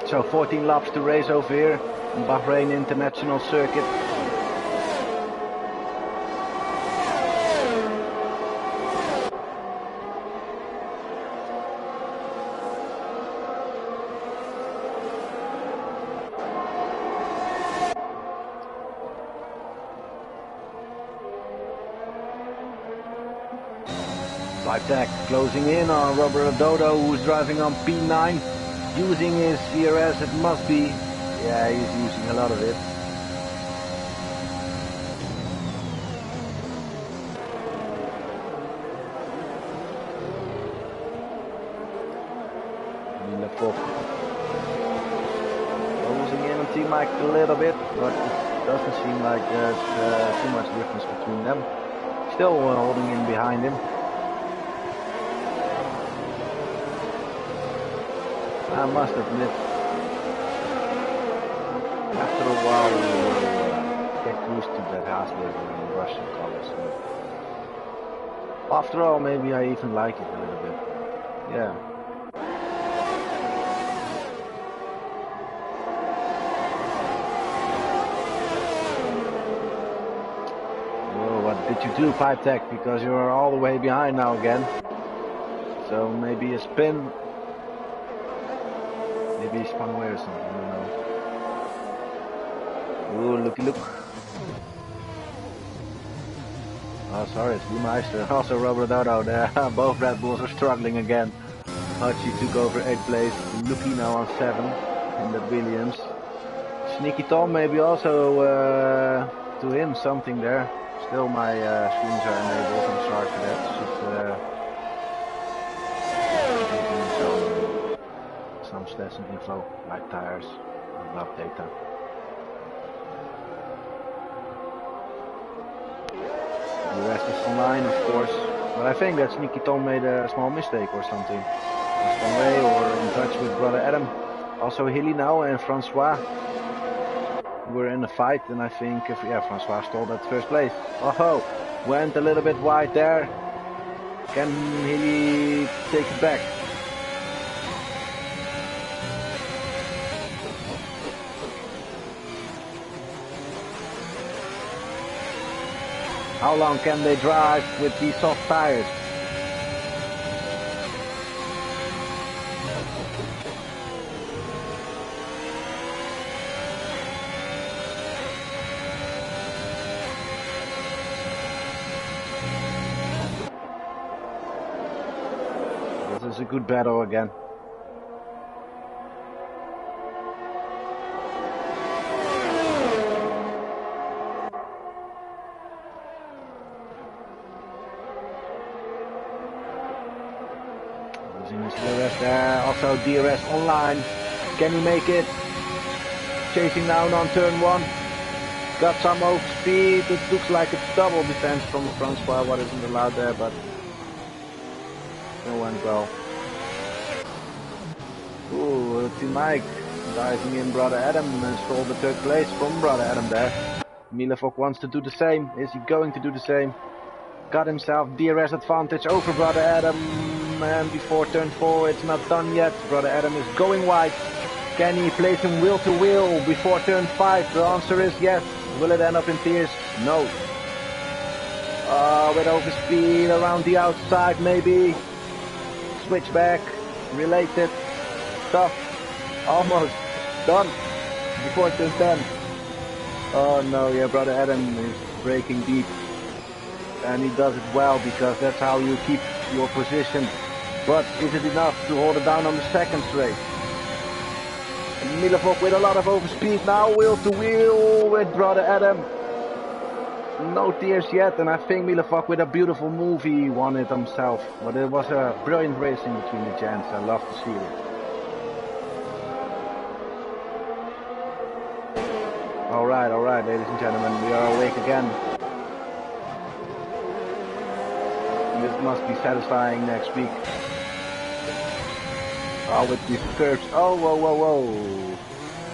So 14 laps to race over here on Bahrain International Circuit. Five tech closing in on Robert Dodo, who's driving on P9. Using his CRS, it must be. Yeah, he's using a lot of it. Closing in on T-Mike a little bit, but it doesn't seem like there's too much difference between them. Still holding in behind him. I must admit, after a while you will get used to that Haas-Lever in Russian colors. After all, maybe I even like it a little bit. Yeah. Whoa, what did you do, Pipe Tech? Because you are all the way behind now again. So maybe a spin. Maybe he spun away or something, I don't know. Ooh, looky look. Oh, sorry, it's the Meister. Also Robert Dodo there. Both Red Bulls are struggling again. Hachi took over 8th place. Lucky now on 7 in the Williams. Sneaky Tom maybe also to him something there. Still my screens are enabled. I'm sorry for that. Some stats and info, like tires, lap data. The rest is online, of course, but I think that Sneaky Tom made a small mistake or something. Was away or in touch with brother Adam. Also Hilly now and Francois were in the fight, and I think Francois stole that first place. Oh, went a little bit wide there. Can Hilly take it back? How long can they drive with these soft tires? This is a good battle again. Also DRS online. Can he make it? Chasing down on turn 1. Got some over speed. It looks like a double defense from Francois. What isn't allowed there, but no went well. Ooh, Team Mike diving in brother Adam and stole the 3rd place from brother Adam there. Milevok wants to do the same. Is he going to do the same? Got himself DRS advantage over brother Adam. And before turn 4 it's not done yet. Brother Adam is going wide. Can he place him wheel to wheel before turn 5? The answer is yes. Will it end up in tears? No. With overspeed around the outside maybe. Switchback. Related. Tough. Almost. Done. Before turn 10. Oh no, yeah, brother Adam is braking deep. And he does it well because that's how you keep your position. But is it enough to hold it down on the 2nd straight? And Milevok with a lot of overspeed now, wheel to wheel with brother Adam. No tears yet, and I think Milevok with a beautiful move, he won it himself. But it was a brilliant racing between the gents, I love to see it. Alright, ladies and gentlemen, we are awake again. This must be satisfying next week. Oh, with these curbs. Oh, whoa.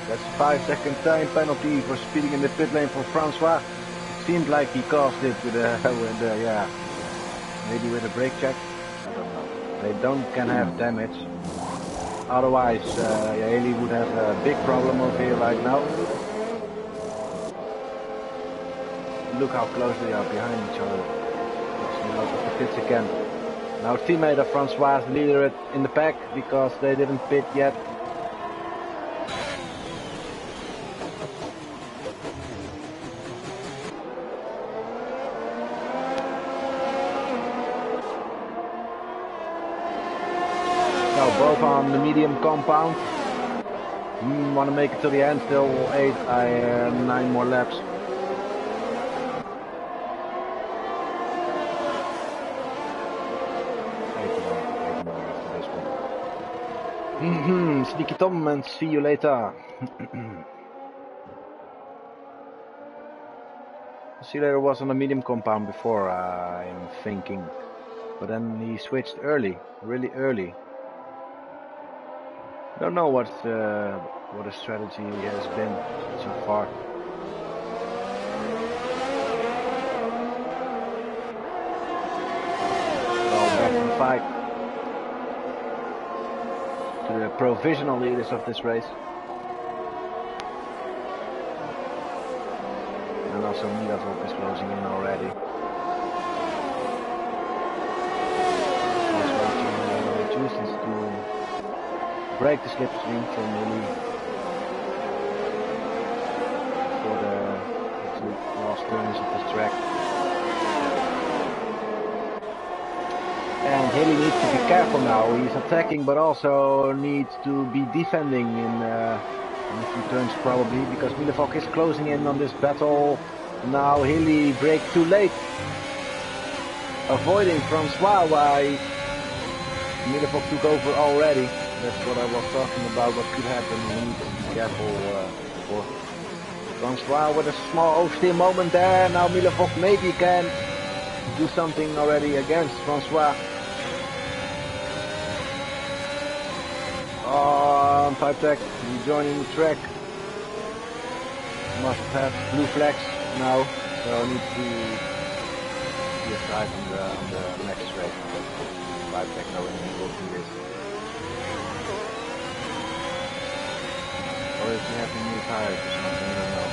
That's a 5-second time penalty for speeding in the pit lane for Francois. Seemed like he caused it with yeah, maybe with a brake check. I don't know. They can have damage. Otherwise, Haley would have a big problem over here right now. Look how close they are behind each other. Out of the pits again. Now teammate of Francois leader in the pack because they didn't pit yet. Now both on the medium compound. Want to make it to the end, still 9 more laps. Sneaky Tom, and see you later. See you later was on the medium compound before, I'm thinking. But then he switched early, really early. Don't know what his strategy has been so far. Well, back to the fight. To the provisional leaders of this race. And also Milavok is closing in already. Chooses to break the slipstream for Millie for the last turns of this track. And Haley needs to be careful now. He's attacking, but also needs to be defending in a few turns probably, because Milavok is closing in on this battle. Now Haley braked too late, avoiding Francois while Milavok took over already. That's what I was talking about, what could happen. We need to be careful for Francois with a small oversteer moment there. Now Milavok maybe can do something already against Francois. On pipe tech, rejoining the track. Must have blue flags now, so I need to be aside on the next race. Pipe tech knowing he will do this. Or if you have new tires or something, I don't know.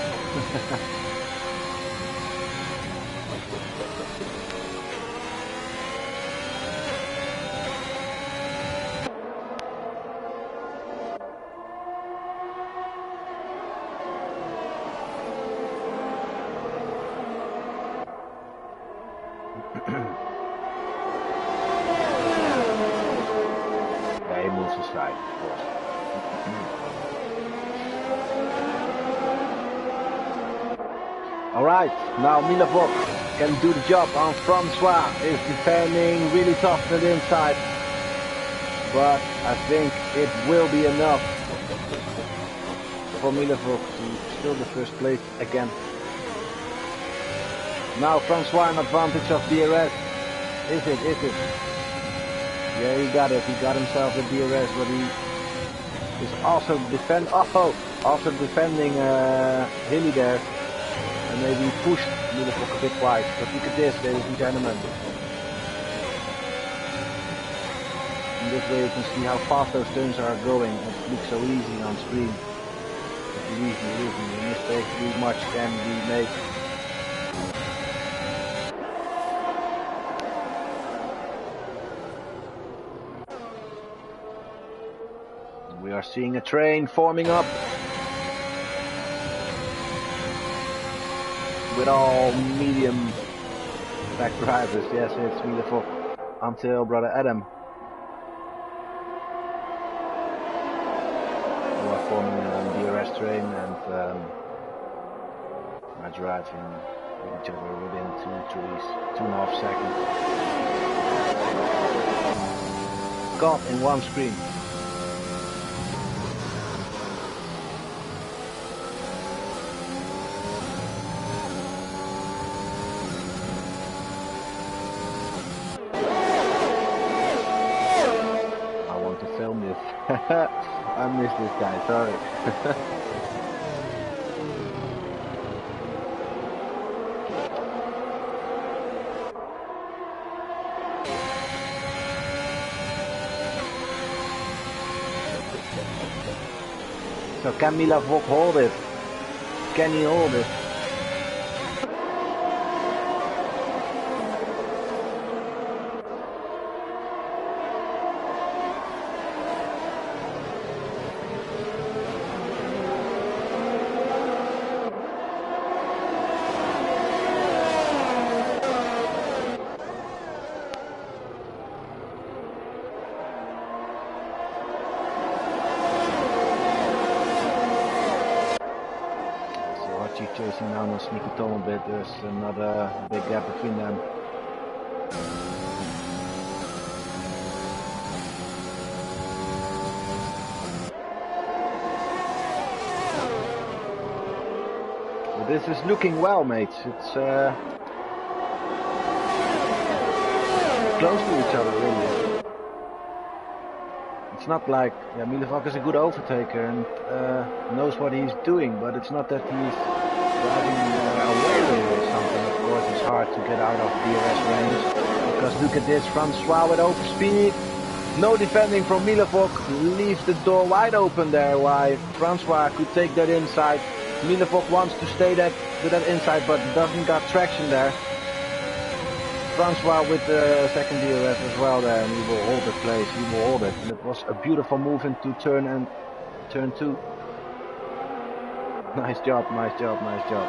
Yeah, he moves aside, of course. Alright, now Milavok can do the job on Francois. Is defending really tough to the inside. But I think it will be enough for Milavok to still the first place again. Now Francois in advantage of DRS. Is it? Yeah, he got it. He got himself the DRS, but he is also defending Hilly there. And maybe he pushed Milavok a bit wide. But look at this, ladies and gentlemen. In this way you can see how fast those turns are going. It looks so easy on screen. But believe me, the mistakes too much can be made. We are seeing a train forming up with all medium back drivers. Yes, it's Milavok until brother Adam. We are forming a DRS train and are driving each other within 2.5 seconds. Caught in one screen. I miss this guy, sorry. So can Milavok hold it? Can he hold it? Chasing down on Sneaky Tom a bit, there's another big gap between them. But this is looking well, mates. It's close to each other, really. It's not like Milavok is a good overtaker and knows what he's doing, but it's not that he's driving away with it or something. Of course, it's hard to get out of DRS range because look at this, Francois with overspeed. No defending from Milavok, leaves the door wide open there. Why Francois could take that inside. Milavok wants to stay to that inside, but doesn't got traction there. Francois with the second DRS as well there, and he will hold the place. He will hold it, and it was a beautiful move into turn 2. Nice job, nice job, nice job.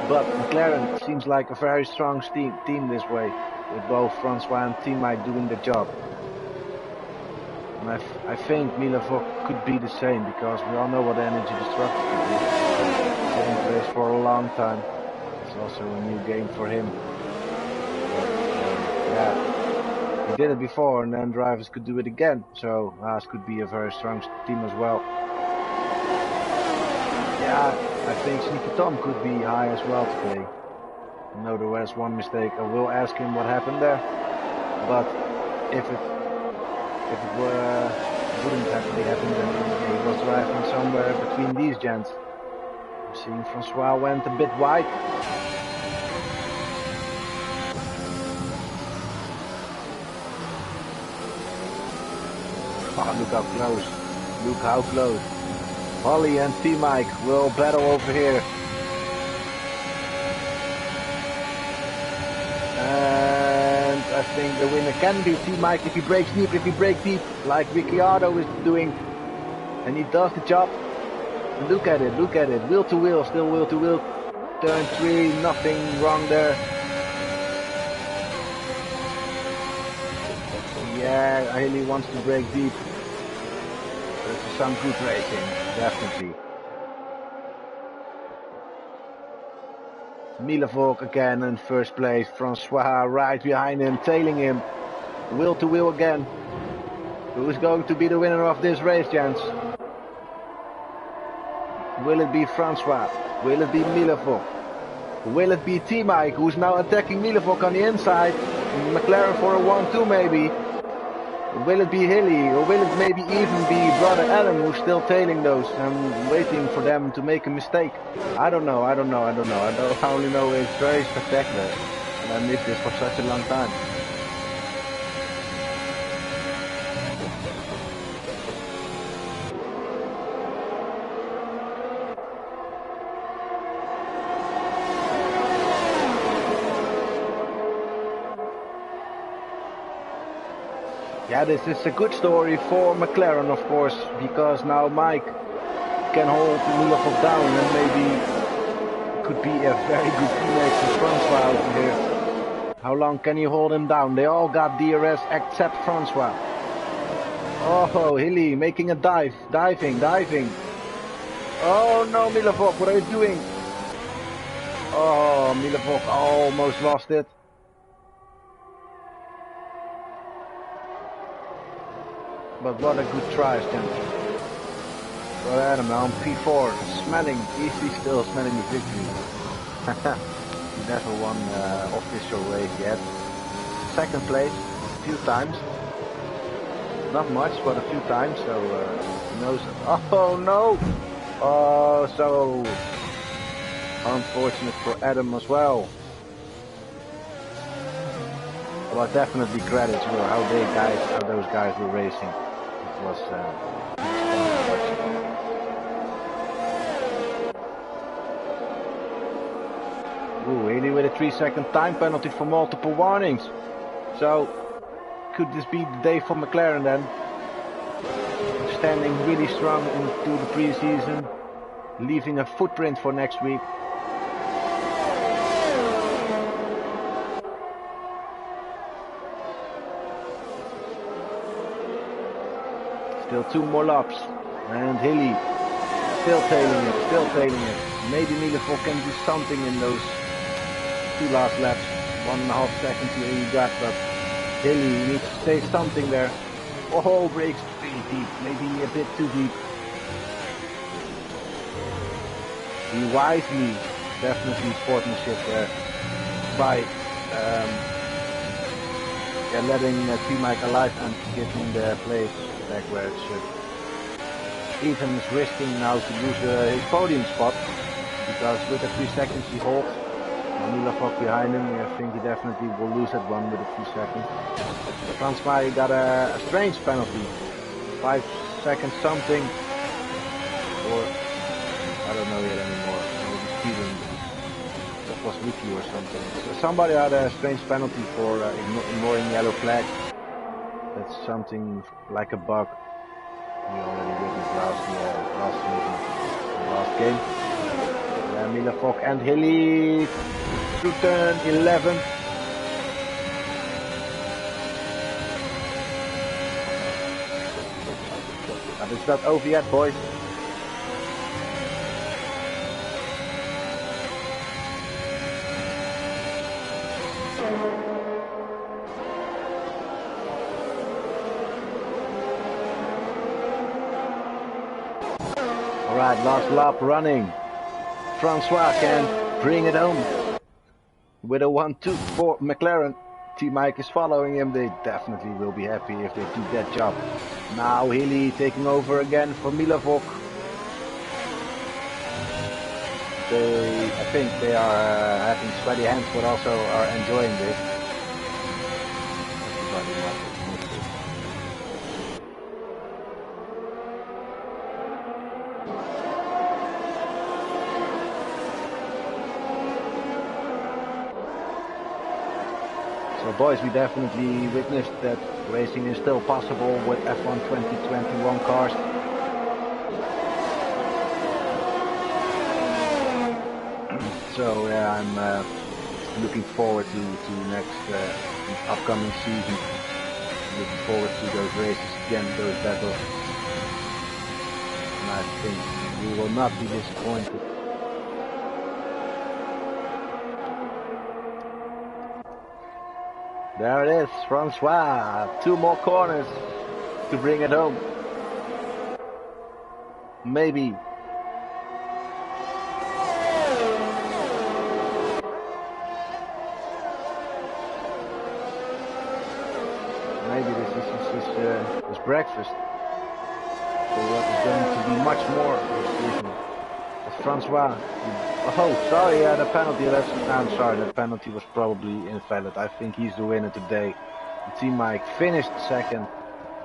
But McLaren seems like a very strong team this way, with both Francois and T-Mike doing the job. And I think Milavok could be the same, because we all know what energy destructor could be. He's been in place for a long time. It's also a new game for him. But, yeah, he did it before, and then drivers could do it again. So Haas could be a very strong team as well. Yeah, I think Sneaky Tom could be high as well today. I know there was one mistake. I will ask him what happened there. But if it wouldn't actually happen, then he was driving somewhere between these gents. I'm seeing Francois went a bit wide. Oh, look how close. Look how close. Holly and T-Mike will battle over here. And I think the winner can be T-Mike if he breaks deep, like Ricciardo is doing. And he does the job. Look at it, wheel to wheel, still wheel to wheel. Turn 3, nothing wrong there. Yeah, Haley wants to break deep. This is some good racing, definitely. Milavok again in first place. Francois right behind him, tailing him. Wheel to wheel again. Who's going to be the winner of this race, gents? Will it be Francois? Will it be Milavok? Will it be T-Mike, who's now attacking Milavok on the inside? McLaren for a 1-2 maybe. Will it be Hilly, or will it maybe even be brother Adam, who's still tailing those and waiting for them to make a mistake? I don't know. I only know it's very spectacular, and I missed this for such a long time. Yeah, this is a good story for McLaren, of course, because now Mike can hold Milavok down and maybe could be a very good teammate for Francois over here. How long can you hold him down? They all got DRS except Francois. Oh, Hilly making a diving. Oh no, Milavok, what are you doing? Oh, Milavok almost lost it. But what a good try, gentlemen. Well, Adam on P4, he's still smelling the victory. He never won official race yet. Second place, a few times. Not much, but a few times, so he knows. Oh no! Oh, so unfortunate for Adam as well. But definitely credits for how those guys were racing. It was fun to watch. Ooh, Haley with a 3-second time penalty for multiple warnings. So, could this be the day for McLaren then? Standing really strong into the pre-season, leaving a footprint for next week. Still 2 more laps, and Hilly still tailing it. Maybe Milevoj can do something in those 2 last laps. 1.5 seconds he got, but Hilly needs to say something there. Oh, brakes really deep, maybe a bit too deep. He wisely, definitely sportsmanship there by letting T-Mike alive and giving the place back where it should. Even is risking now to lose his podium spot, because with the 3 seconds he holds, Milevoj behind him, I think he definitely will lose that one with a few seconds. Francois got a strange penalty, 5 seconds something, or I don't know yet anymore, maybe Steven, that was Wiki or something. So somebody had a strange penalty for ignoring yellow flag. That's something like a bug we already witnessed last season, last game. Milevoj and Hilly through turn 11. But it's not over yet, boys. Alright, last lap running. Francois can bring it home with a 1-2 for McLaren. T-Mike is following him. They definitely will be happy if they do that job. Now Hilly taking over again for Milevoj. I think they are having sweaty hands, but also are enjoying this. So boys, we definitely witnessed that racing is still possible with F1 2021 cars. So yeah, I'm looking forward to next upcoming season. Looking forward to those races again, those battles. And I think we will not be disappointed. There it is, Francois. 2 more corners to bring it home. Maybe. Maybe this is his breakfast. So what is going to be much more this evening. As Francois. Oh, sorry, the penalty. I'm sorry, that penalty was probably invalid. I think he's the winner today. T-Mike finished second.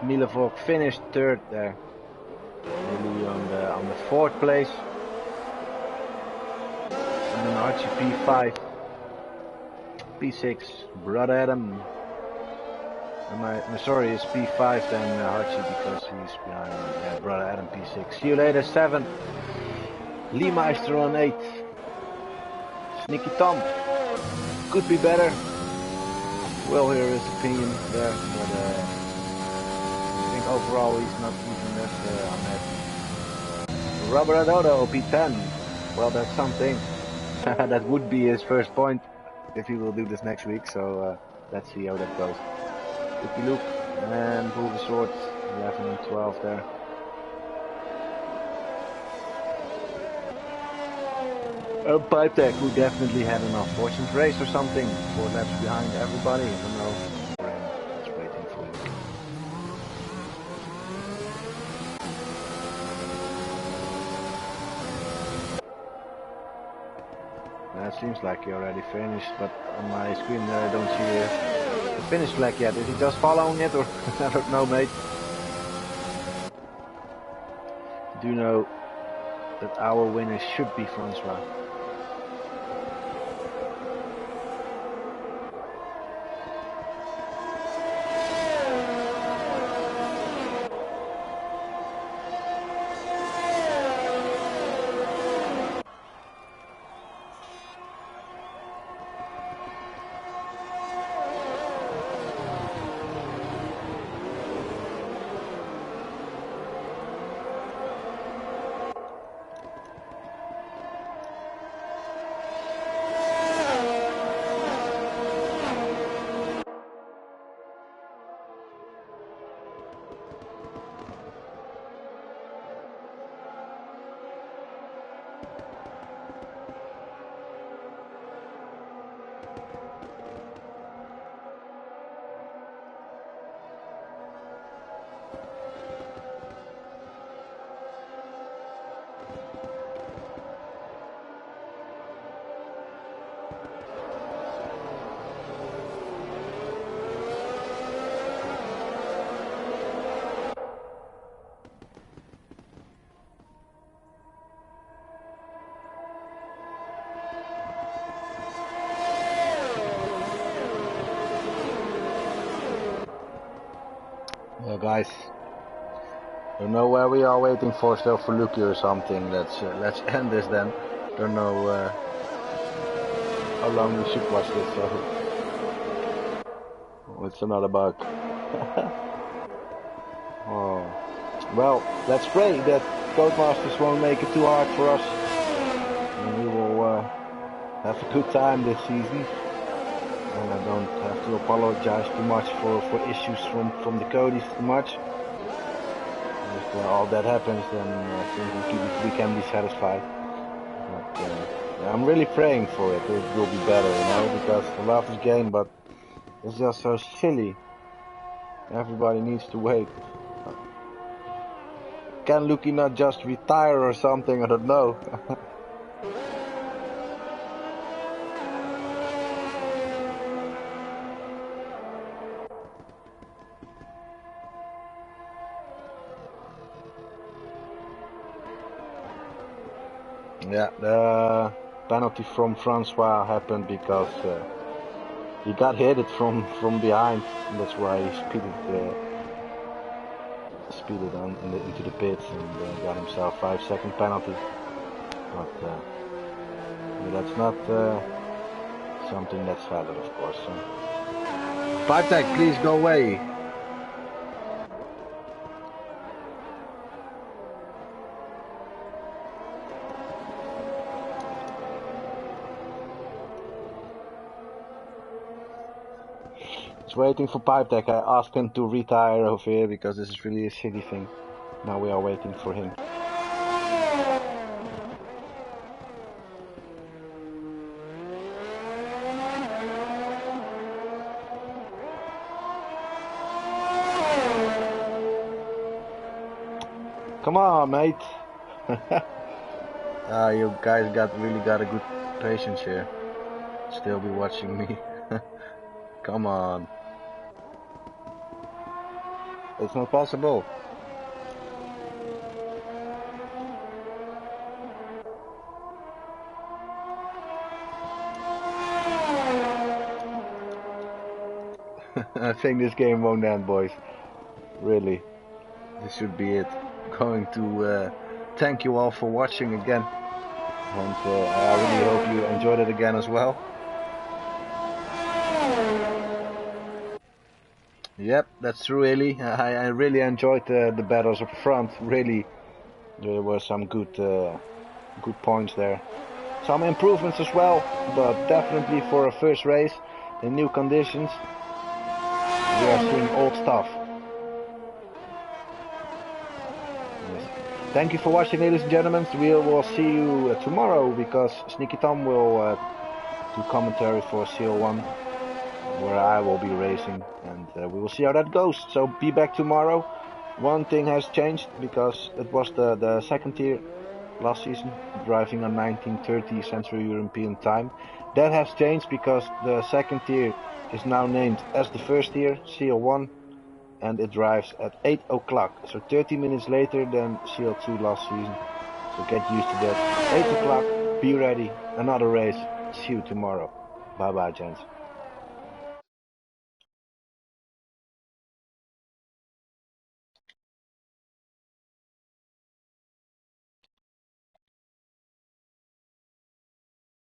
Milevoj finished third there. Maybe on the 4th place. And then Archie P5. P6, Brother Adam. I'm sorry, it's P5 then Archie because he's behind. Yeah, Brother Adam P6. See you later, 7. Lee Meister on 8. Sneaky Tom could be better. We'll hear his opinion there, but I think overall he's not even that on that. Robert Adodo P10. Well, that's something. That would be his first point if he will do this next week. So let's see how that goes. Lucky Luke and Bulbasaur 11 and 12 there. Pipe Tech, who definitely had an unfortunate race or something, 4 laps behind everybody. I don't know. Just waiting for It seems like he already finished, but on my screen there I don't see the finish flag yet. Is he just following it, or I don't know, mate. Do you know that our winner should be Francois? Well, guys, don't know where we are waiting for, still for Lucky or something. Let's end this then. Don't know how long we should watch this. So oh, it's another bug. Oh, well, let's pray that Codemasters won't make it too hard for us, and we will have a good time this season. And I don't have to apologize too much for issues from the codies too much. If all that happens, then I think we can be satisfied. But yeah, I'm really praying for it. It will be better, you know, because I love this game, but it's just so silly. Everybody needs to wait. Can Lucky not just retire or something? I don't know. Yeah, the penalty from Francois happened because he got hit it from behind, and that's why he speeded on into the pits and got himself 5-second penalty. But that's not something that's valid, of course. So. Pipe tech, please go away. Waiting for Pipe Tech. I asked him to retire over here because this is really a silly thing. Now we are waiting for him. Come on, mate. You guys really got a good patience here. Still be watching me. Come on. It's not possible. I think this game won't end, boys. Really. This should be it. Going to thank you all for watching again. And I really hope you enjoyed it again as well. Yep, that's true, really. I really enjoyed the battles up front. Really, there were some good points there. Some improvements as well, but definitely for a first race in new conditions, we are seeing old stuff. Yes. Thank you for watching, ladies and gentlemen. We will see you tomorrow because Sneaky Tom will do commentary for CL-1. Where I will be racing, and we will see how that goes. So be back tomorrow. One thing has changed because it was the second tier last season, driving on 1930 Central European time. That has changed because the second tier is now named as the first tier, CL-1, and it drives at 8 o'clock, so 30 minutes later than CL-2 last season. So get used to that. 8 o'clock, be ready, another race. See you tomorrow. Bye bye, gents.